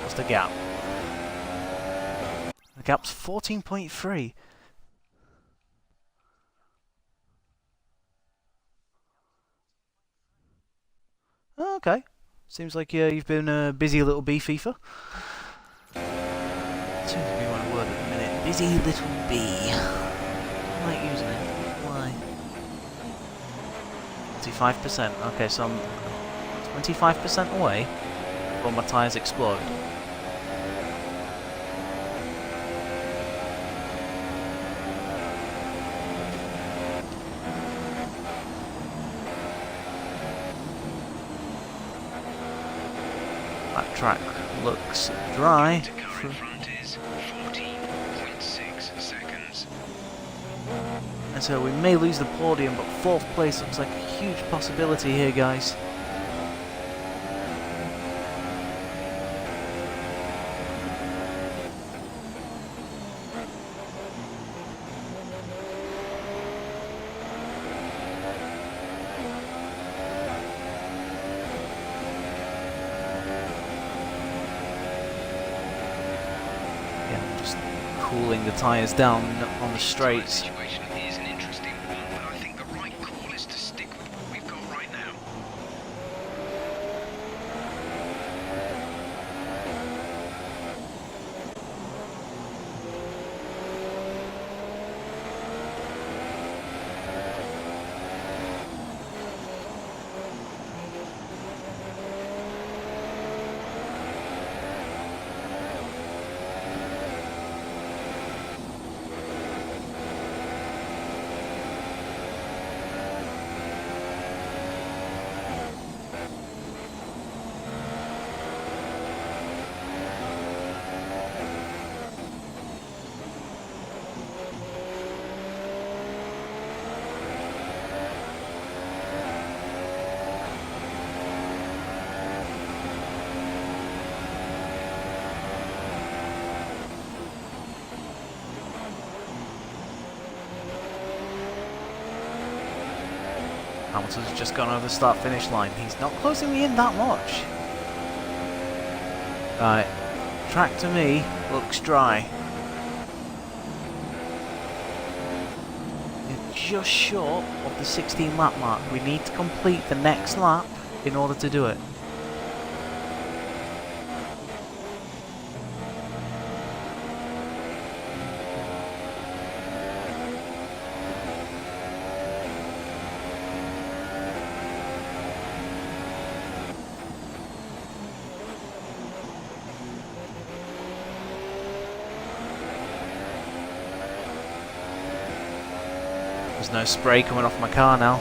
What's the gap? The gap's 14.3. Okay. Seems like you've been a busy little bee, FIFA. Seems to be my word at the minute. Busy little bee. I like using it. Why? 25%. Okay, so I'm 25% away before my tyres explode. That track looks dry. The car in front is 14.6 seconds. And so we may lose the podium, but 4th place looks like a huge possibility here, guys. Cooling the tyres down on the straights. Situation is an interesting one, but I think the right call is to stick with what we've got right now. Hamilton's just gone over the start-finish line. He's not closing me in that much. Right, track to me looks dry. You're just short of the 16 lap mark. We need to complete the next lap in order to do it. There's no spray coming off my car now.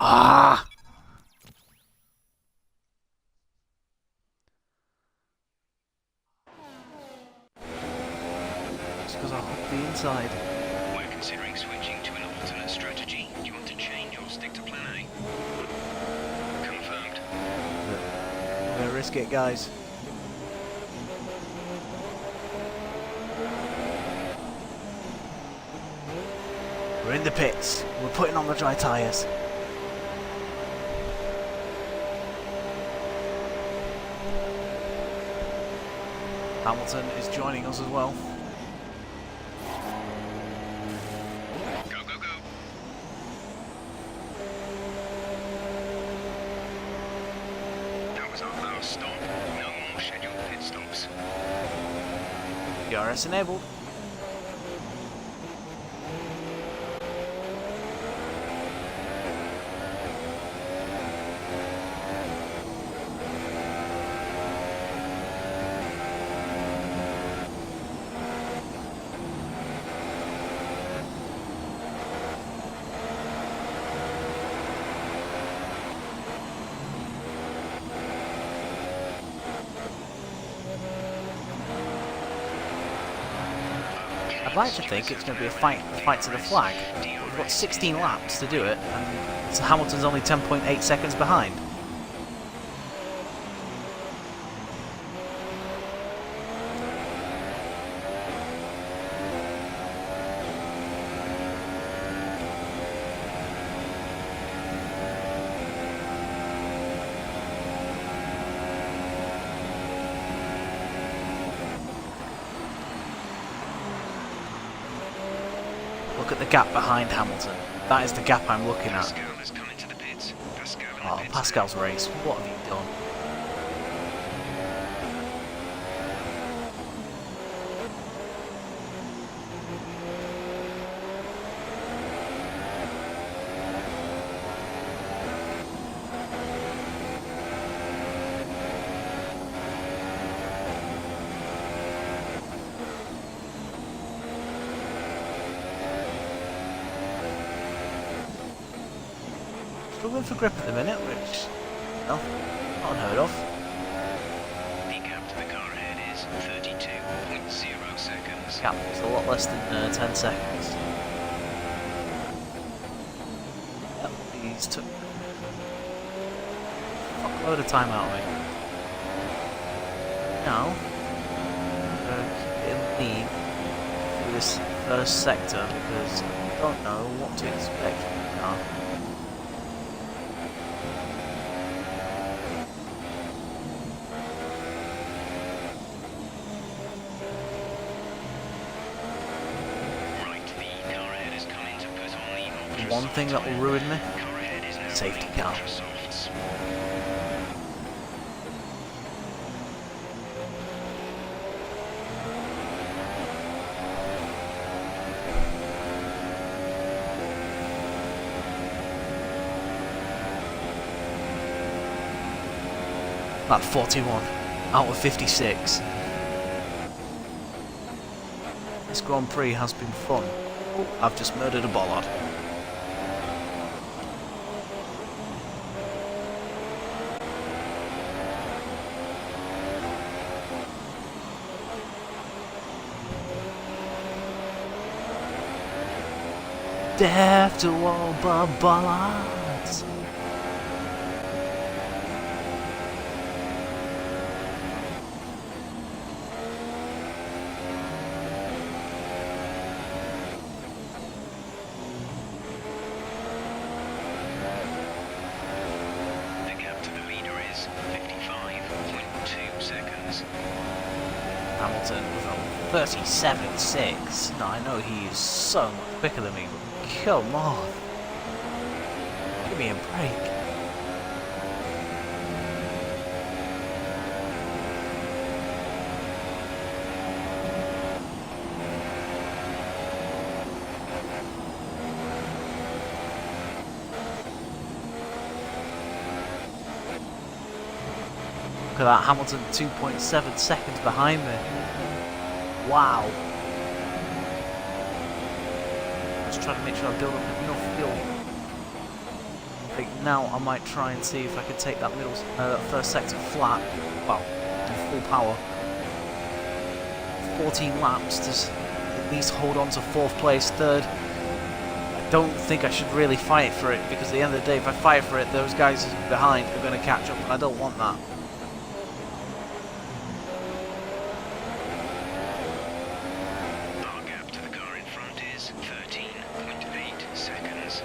Ah! Just because I hooked the inside. We're considering switching to an alternate strategy. Do you want to change or stick to plan A? Confirmed. We're gonna risk it, guys. We're in the pits. We're putting on the dry tyres. Hamilton is joining us as well. Go, go, go. That was our last stop. No more scheduled pit stops. DRS enabled. I'd like to think it's going to be a fight to the flag, but we've got 16 laps to do it, and so Hamilton's only 10.8 seconds behind. look at the gap behind Hamilton. That is the gap I'm looking at. Pascal has come into the pits. Pascal in the Oh, pits Pascal's race. What have you done? Struggling for grip at the minute, which, no, not unheard of. The gap to the car ahead is 32.0 seconds. Gap was a lot less than 10 seconds. Yep, he's took a fuckload of time out of me. Now, I'm going to keep it in lead through this first sector because I don't know what to expect from the car. One thing that will ruin me, safety car. About 41 out of 56. This Grand Prix has been fun. Oh, I've just murdered a bollard. Death to all but bollards. The gap to the leader is 55.2 seconds. Hamilton with a 37.6. Now I know he is so much quicker than me, but come on. Give me a break. Look at that, Hamilton 2.7 seconds behind me. Wow. Just trying to make sure I build up enough fuel. I think now I might try and see if I can take that middle, first sector flat. Well, in full power. 14 laps to at least hold on to 4th place, 3rd. I don't think I should really fight for it because at the end of the day, if I fight for it, those guys behind are going to catch up, and I don't want that. Our gap to the car in front is 13.8 seconds.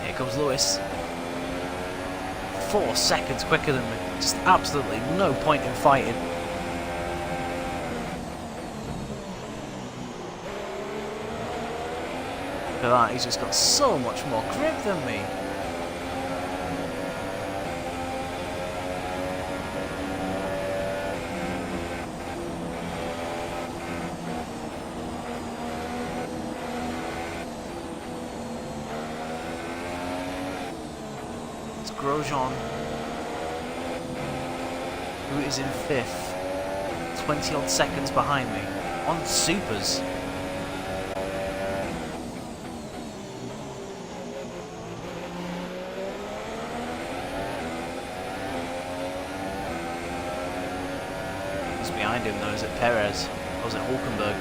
Here comes Lewis. 4 seconds quicker than me. Just absolutely no point in fighting. Look at that, he's just got so much more grip than me. Grosjean, who is in 5th, 20 odd seconds behind me, on supers. Who's behind him though? Is it Perez? Or is it Hulkenberg?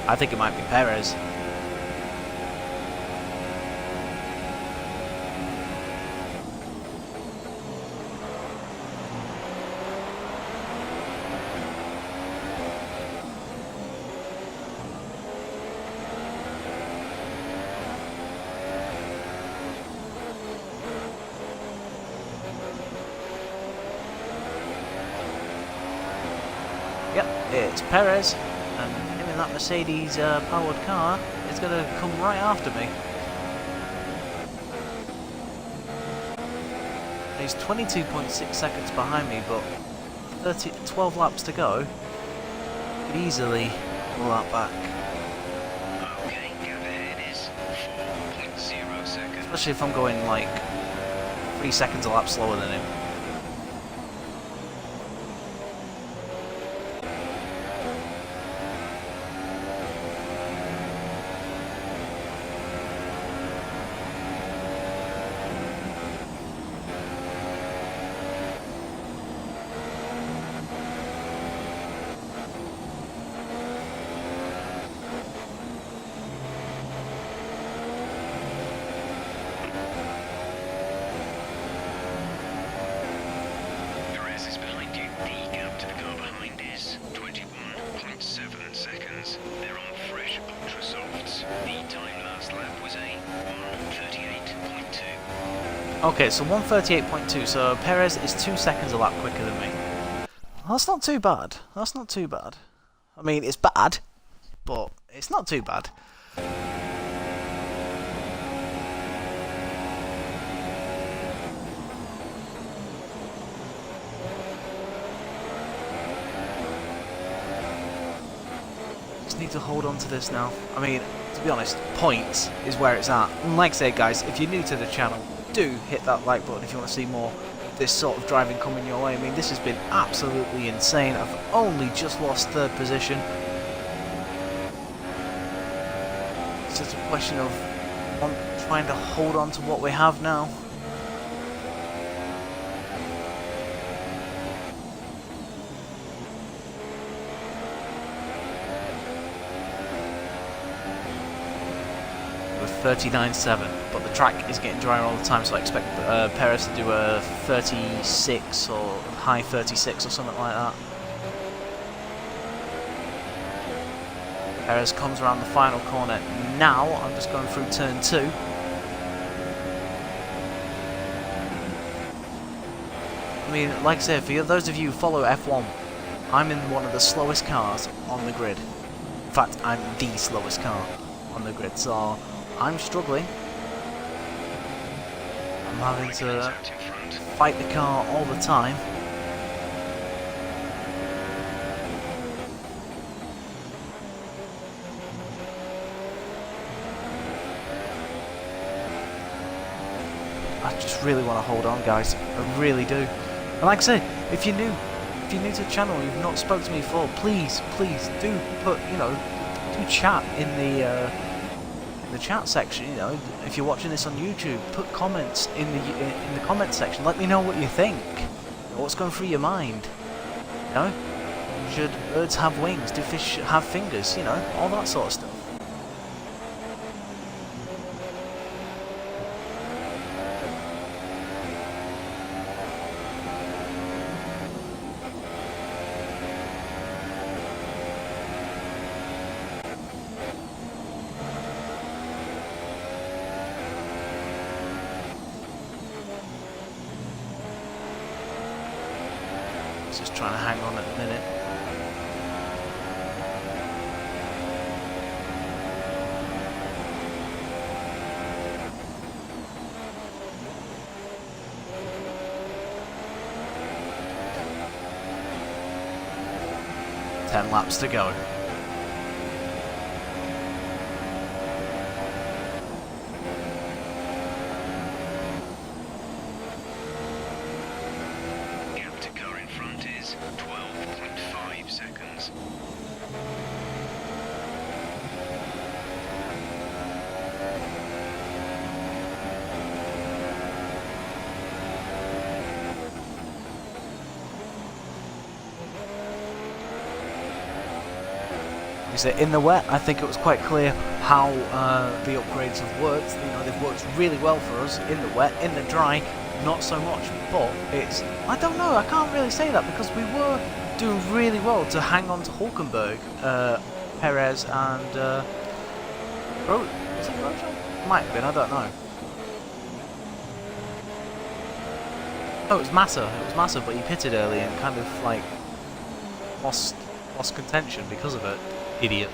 I think it might be Perez. Yep, it's Perez, and him in that Mercedes powered car is going to come right after me. He's 22.6 seconds behind me, but 12 laps to go. Could easily pull that back. Okay, gap ahead is 4.0 seconds. Especially if I'm going like 3 seconds a lap slower than him. Perez is behind you. The gap to the car behind is 21.7 seconds. They're on fresh ultra softs. The time last lap was a 1:38.2. Okay, so 1:38.2, so Perez is 2 seconds a lap quicker than me. That's not too bad. That's not too bad. I mean, it's bad, but it's not too bad. Just need to hold on to this now. I mean, to be honest, points is where it's at. And like I say, guys, if you're new to the channel, do hit that like button if you want to see more of this sort of driving coming your way. I mean, this has been absolutely insane. I've only just lost 3rd position. It's just a question of trying to hold on to what we have now. With 39.7, but the track is getting drier all the time, so I expect Perez to do a 36 or high 36 or something like that. Perez comes around the final corner now. I'm just going through turn 2. I mean, like I said, for those of you who follow F1, I'm in one of the slowest cars on the grid. In fact, I'm the slowest car on the grid, so I'm struggling. I'm having to fight the car all the time. I just really want to hold on, guys. I really do. And like I say, if you're new to the channel and you've not spoken to me before, please do put, do chat in the chat section. You know, if you're watching this on YouTube, put comments in the comment section. Let me know what you think. What's going through your mind? You know, should birds have wings? Do fish have fingers? You know, all that sort of stuff. Just trying to hang on at the minute. Ten laps to go. Gap to car in front is 12.5 seconds. In the wet, I think it was quite clear how the upgrades have worked. You know, they've worked really well for us in the wet. In the dry, not so much. But it's, I don't know, I can't really say that because we were doing really well to hang on to Hulkenberg, Perez, and was it Grosjean? Might have been, I don't know. Oh, it was Massa. It was Massa, but he pitted early and kind of like lost lost contention because of it. Idiot.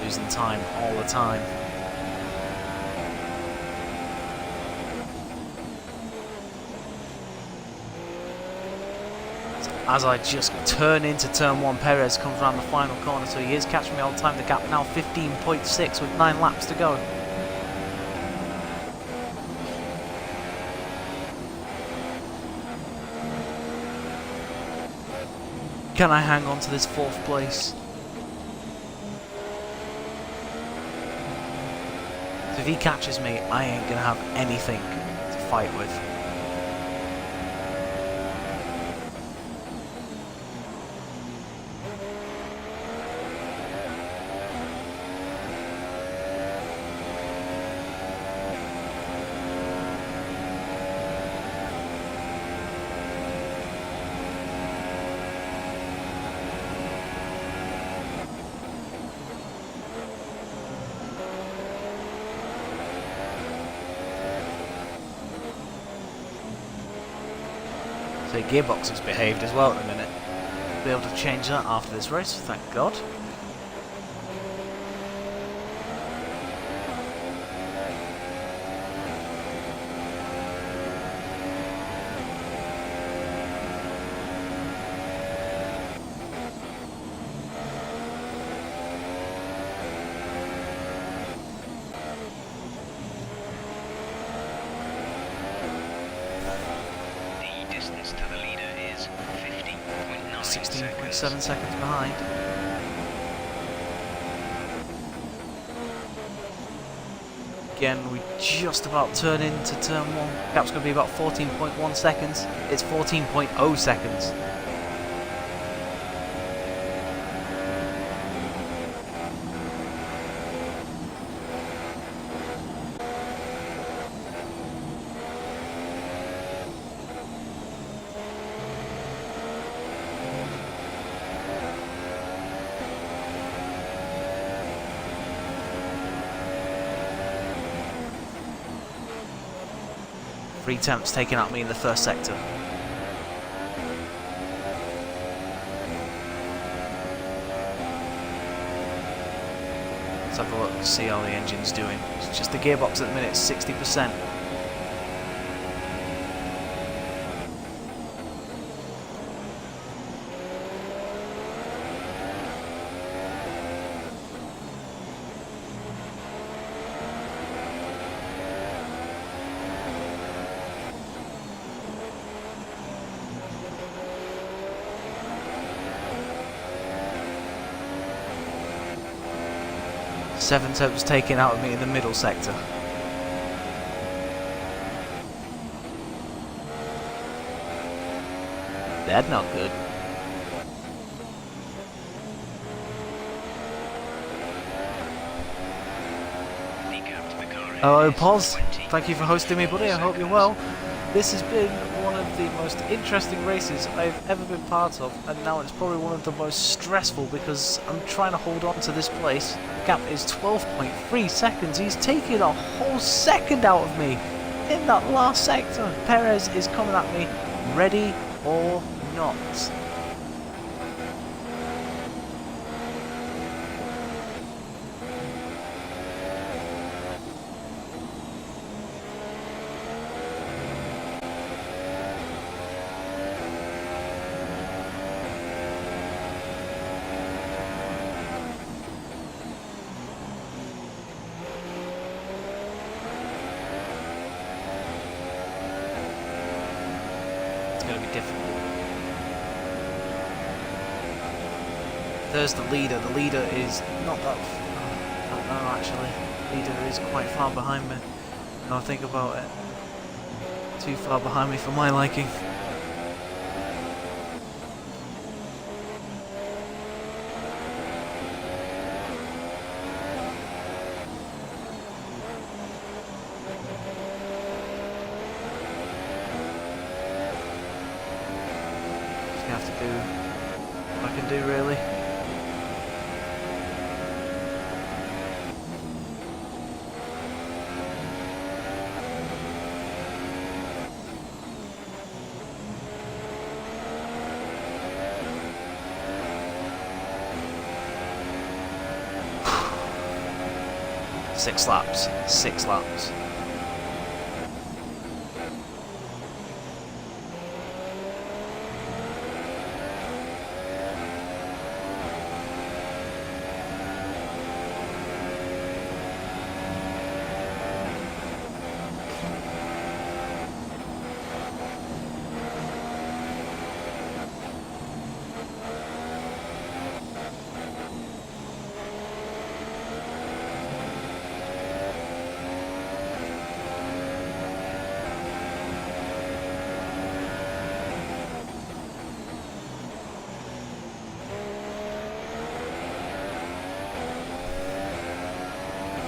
Losing time all the time. As I just turn into turn 1, Perez comes around the final corner, so he is catching me all the time. The gap now 15.6 with 9 laps to go. Can I hang on to this 4th place? So if he catches me, I ain't gonna have anything to fight with. So gearbox has behaved as well at the minute. Be able to change that after this race, thank God. Distance to the leader is 15.9 16.7 seconds. seconds behind. Again, we just about turn into turn 1. Gap's going to be about 14.1 seconds. It's 14.0 seconds. Three attempts taken out me in the first sector. Let's have a look, see how the engine's doing. It's just the gearbox at the minute, 60%. Seven attempts taken out of me in the middle sector. That's not good. Hello, Poz. Thank you for hosting me, buddy. I hope you're well. This has been one of the most interesting races I've ever been part of, and now it's probably one of the most stressful because I'm trying to hold on to this place. The gap is 12.3 seconds. He's taking a whole second out of me in that last sector. Perez is coming at me, ready or not. Going to be difficult. There's the leader. The leader is not that. I don't know actually. The leader is quite far behind me. Now I think about it. Too far behind me for my liking. I can do really. Six laps. 6 laps.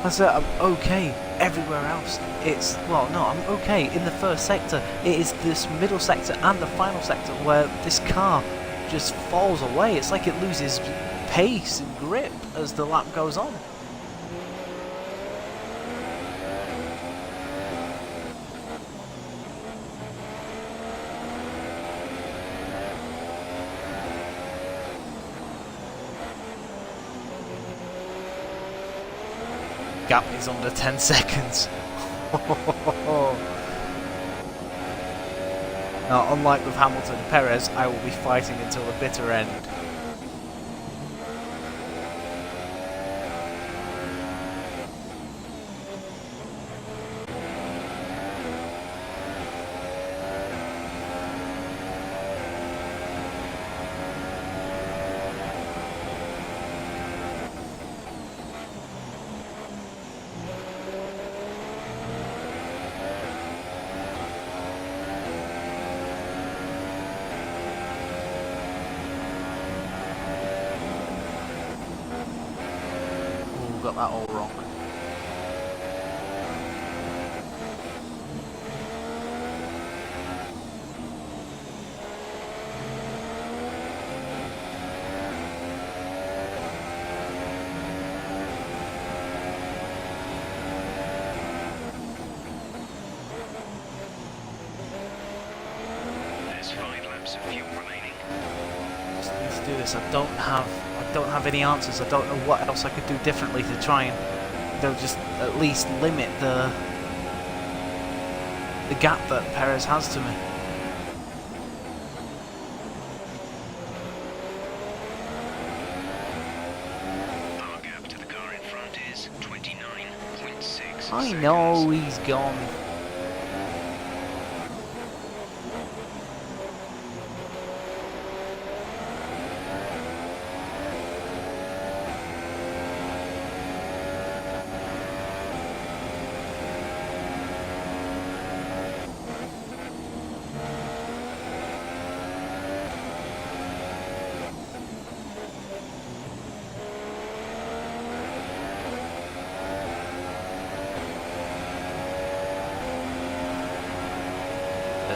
I said I'm okay everywhere else. It's, well, no, I'm okay in the first sector. It is this middle sector and the final sector where this car just falls away. It's like it loses pace and grip as the lap goes on. Gap is under 10 seconds. Now, unlike with Hamilton and Perez, I will be fighting until the bitter end. Got that all wrong. There's 5 laps of fuel remaining. Just need to do this. I don't have any answers. I don't know what else I could do differently to try and, just at least limit the gap that Perez has to me. Our gap to the car in front is 29.6 I seconds. know he's gone.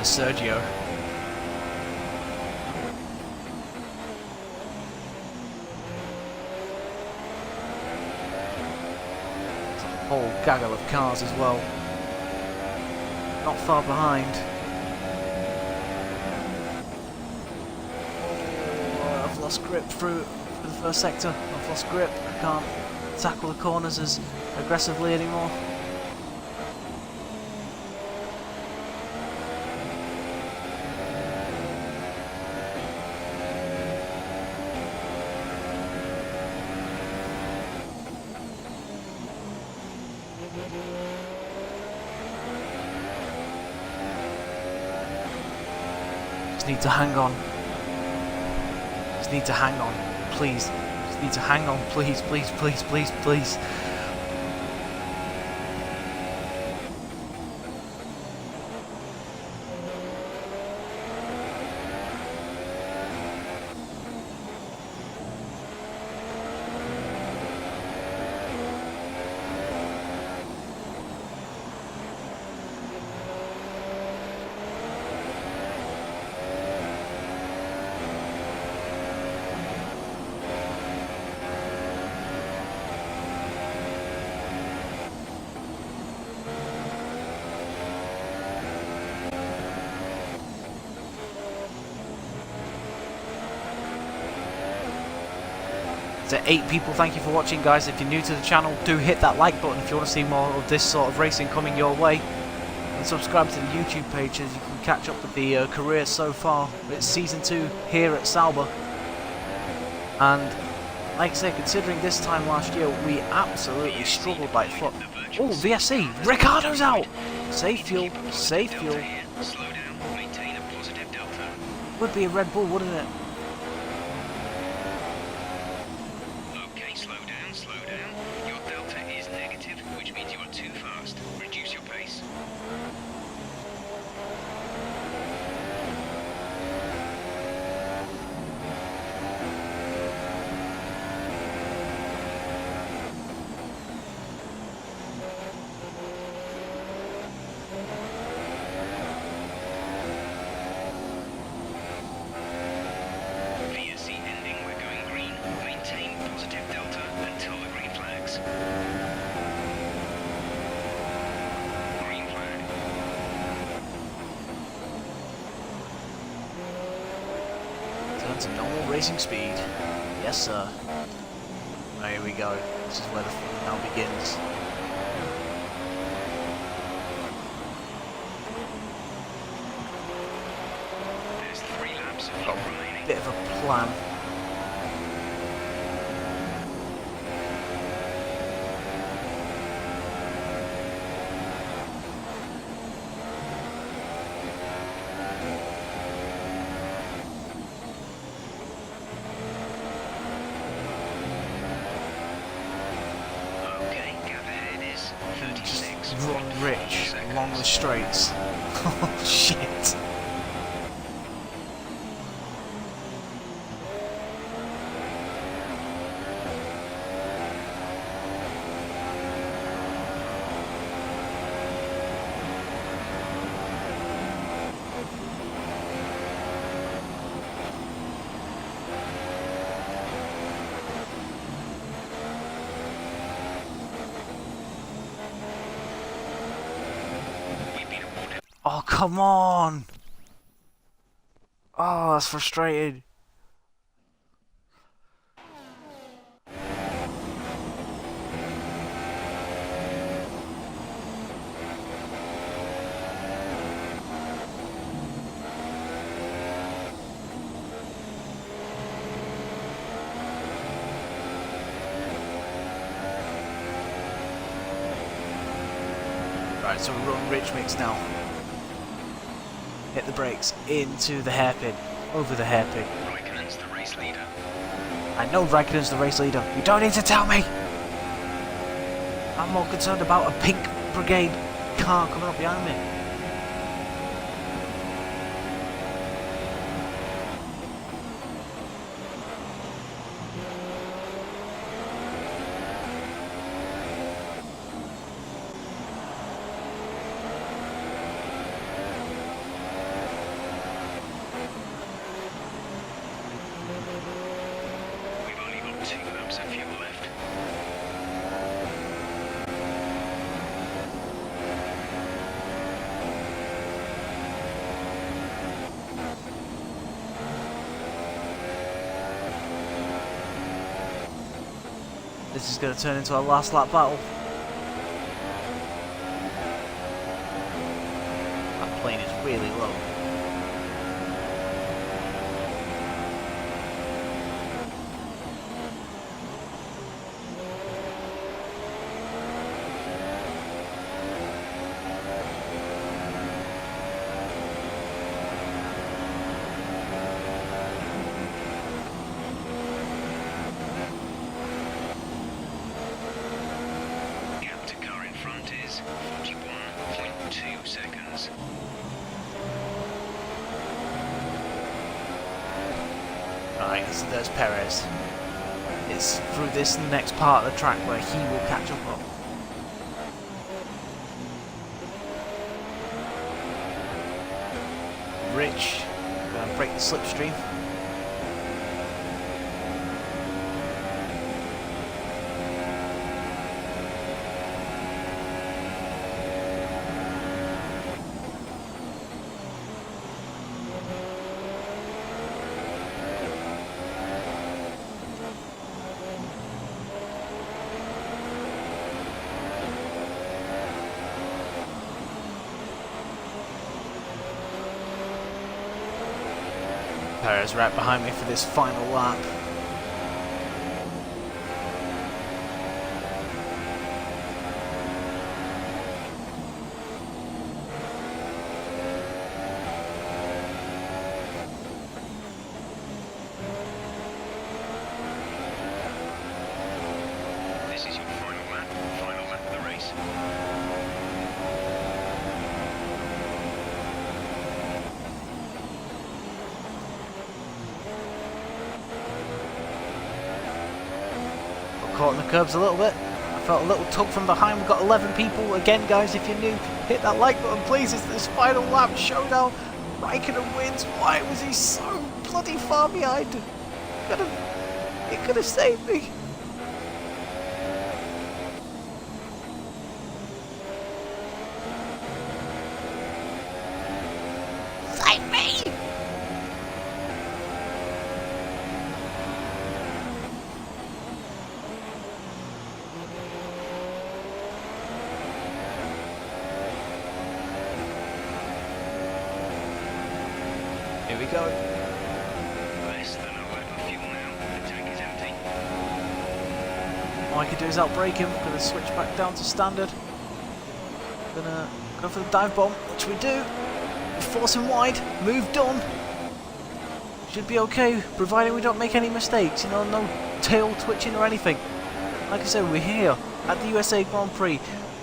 Sergio. There's a whole gaggle of cars as well. Not far behind. Oh, I've lost grip through the first sector. I've lost grip. I can't tackle the corners as aggressively anymore. Just need to hang on. Just need to hang on. Please. Just need to hang on. Please, please, please, please, please. to 8 people. Thank you for watching, guys. If you're new to the channel, do hit that like button if you want to see more of this sort of racing coming your way. And subscribe to the YouTube page as you can catch up with the career so far. It's Season 2 here at Sauber. And like I say, considering this time last year, we absolutely struggled like fuck. Oh, VSC! Ricardo's out! Save fuel, save fuel. Slow down, maintain a positive delta. Would be a Red Bull, wouldn't it? Okay, slow down, slow down. Your delta is negative, which means you are too fast. Reduce your pace. VSC ending, we're going green. Maintain positive delta until the green flags. Green flag. Turn to normal racing speed. Yes, sir. Oh, here we go. This is where the fun now begins. There's 3 laps of fuel remaining. Bit of a plan. Okay, gap ahead is 36. Run rich along the straights. Oh shit. We've been awarded. Oh, come on! Oh, that's frustrating. Right, so we're on rich mix now. Hit the brakes into the hairpin, over the hairpin. Raikkonen's the race leader. I know Raikkonen's the race leader. You don't need to tell me. I'm more concerned about a pink brigade car coming up behind me. We've only got 2 laps of fuel left. This is going to turn into a last lap battle. That plane is really low. Gap to car in front is 41.2 seconds. Right, so there's Perez. It's through this next part of the track where he will catch up on. Rich, going to break the slipstream. Perez right behind me for this final lap. This is your final lap of the race. Got caught in the curbs a little bit. I felt a little tug from behind. We've got 11 people. Again, guys, if you're new, hit that like button, please. It's this final lap showdown. Raikkonen wins. Why was he so bloody far behind? He could have saved me. Save me! Here we go. Less than a lap of fuel now. The tank is empty. All I can do is outbrake him. Gonna switch back down to standard. Gonna go for the dive bomb, which we do. Force him wide. Move done. Should be okay, providing we don't make any mistakes. You know, no tail twitching or anything. Like I said, we're here at the USA Grand Prix.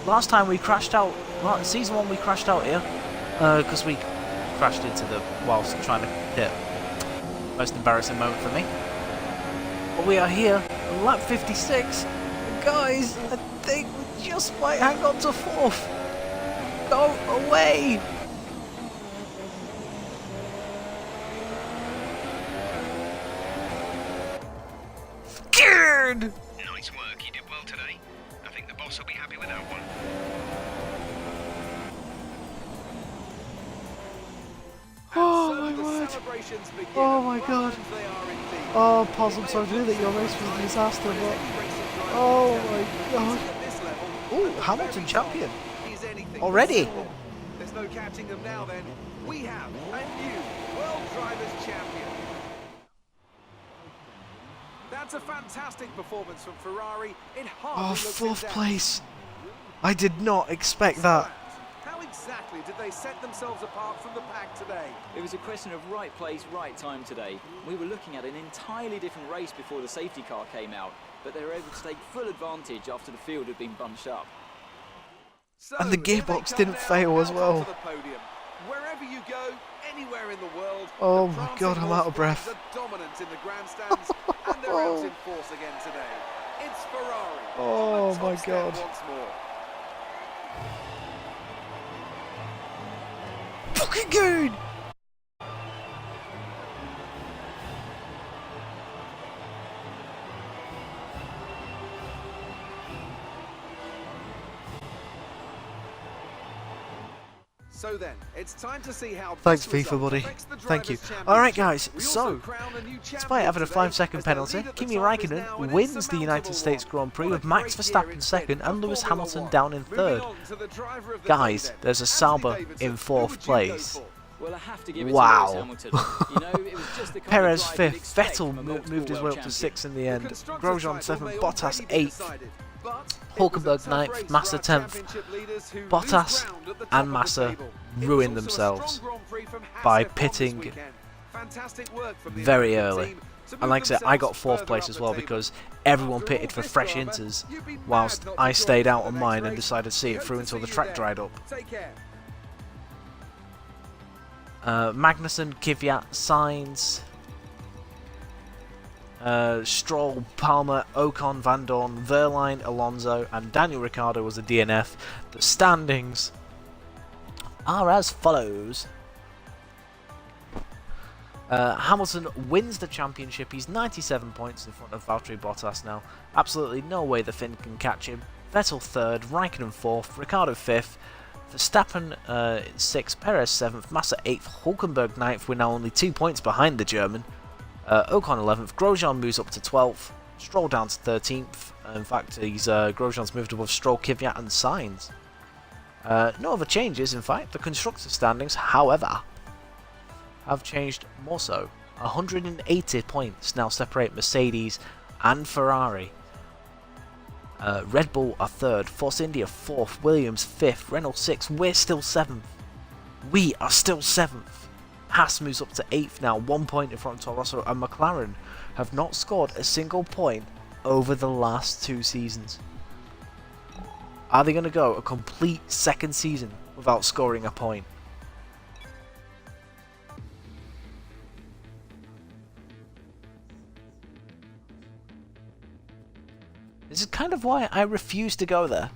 Last time we crashed out. Season 1 we crashed out here because we crashed into the whilst trying to hit. Most embarrassing moment for me. But we are here on lap 56. And guys, I think we just might hang on to 4th. Go away! Scared! Nice work, you did well today. I think the boss will be happy with that one. Oh my word! Oh my god! Oh, Paz, I'm sorry to hear that your race was a disaster, but... Oh my god! Ooh, Hamilton champion! Already! There's no catching them now then. We have a new World Drivers' Champion. That's a fantastic performance from Ferrari. It hardly Oh, looks 4th in doubt. place! I did not expect that. How exactly did they set themselves apart from the pack today? It was a question of right place, right time today. We were looking at an entirely different race before the safety car came out, but they were able to take full advantage after the field had been bunched up. So, And the here they gearbox come didn't now, fail as out well. onto the podium. Wherever you go, anywhere in the world, Oh the my prancing god, I'm out of horse breath. flags are dominant in the grandstands, and they're out in force again today. It's Ferrari. Oh on the top my step god. Once more. Fucking good! So then, it's time to see how Thanks, this FIFA result buddy. affects the Thank you. Drivers' Alright Championship. guys, We so, also crown a new despite champion having a today, 5-second as the penalty, lead at the Kimi top is now Raikkonen an wins the insurmountable United States one. Grand Prix What a with Max great Verstappen year it's second been and for Lewis Formula Hamilton One. down in Moving 3rd. on to the driver of the Guys, day then. there's a Anthony Sauber Davidson, in who 4th would you go place. for? Well, I have to give it Wow. to Lewis Hamilton. You know, it was just the kind Perez of drive you'd 5th, expect Vettel from a multiple moved his way world up to champion. 6th in the The end, constructors' Grosjean title 7th, may Bottas already be 8th, decided, but Hulkenberg it was a tough 9th, race Massa for our 10th, championship leaders who lose Bottas ground at the top and of the Massa table. It was ruined also a themselves strong Grand Prix from by Haas F1 this pitting weekend. Fantastic work from the very American early. team to And move like I said, I got themselves 4th place further as up well the table. because everyone After all pitted for this fresh drama, inters, you'd be mad whilst not to I join stayed us out for on the mine next and race. decided to see We it hope through to until see the you track there. dried up. Take care. Magnussen, Kvyat, Sainz, Stroll, Palmer, Ocon, Van Dorn, Verline, Alonso, and Daniel Ricciardo was a DNF. The standings are as follows. Hamilton wins the championship. He's 97 points in front of Valtteri Bottas now. Absolutely no way the Finn can catch him. Vettel 3rd, Raikkonen 4th, Ricciardo 5th, Verstappen 6th, Perez 7th, Massa 8th, Hulkenberg 9th. We're now only 2 points behind the German. Ocon 11th, Grosjean moves up to 12th, Stroll down to 13th. In fact, Grosjean's moved above Stroll, Kvyat and Sainz. No other changes, in fact. The constructor standings, however, have changed more so. 180 points now separate Mercedes and Ferrari. Red Bull are 3rd, Force India 4th, Williams 5th, Renault 6th, we're still 7th. We are still 7th. Haas moves up to 8th now, 1 point in front of Toro Rosso, and McLaren have not scored a single point over the last 2 seasons. Are they going to go a complete second season without scoring a point? This is kind of why I refuse to go there.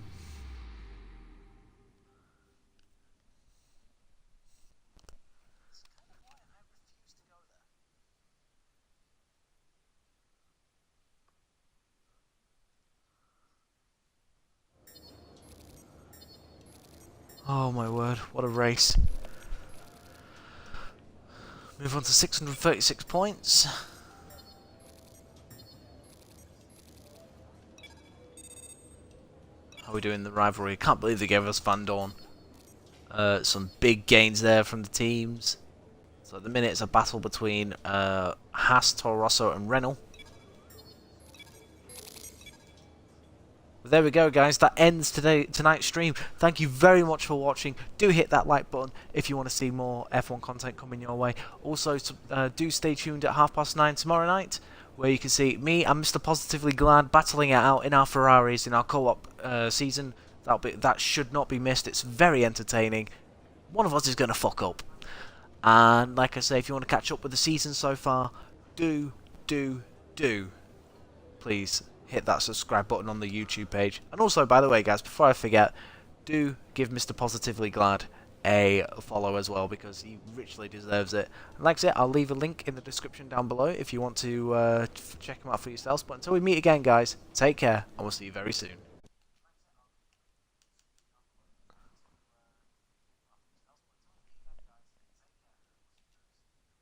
Oh my word, what a race. Move on to 636 points. How are we doing in the rivalry? Can't believe they gave us Van Dorn. Some big gains there from the teams. So at the minute it's a battle between Haas, Toro Rosso and Renault. But there we go, guys. That ends tonight's stream. Thank you very much for watching. Do hit that like button if you want to see more F1 content coming your way. Also, do stay tuned at 9:30 tomorrow night, where you can see me and Mr. Positively Glad battling it out in our Ferraris in our co-op season. That should not be missed. It's very entertaining. One of us is going to fuck up. And like I say, if you want to catch up with the season so far, do please hit that subscribe button on the YouTube page. And also, by the way, guys, before I forget, do give Mr. Positively Glad a follow as well, because he richly deserves it. And like I said, I'll leave a link in the description down below if you want to check him out for yourselves. But until we meet again, guys, take care, and we'll see you very soon.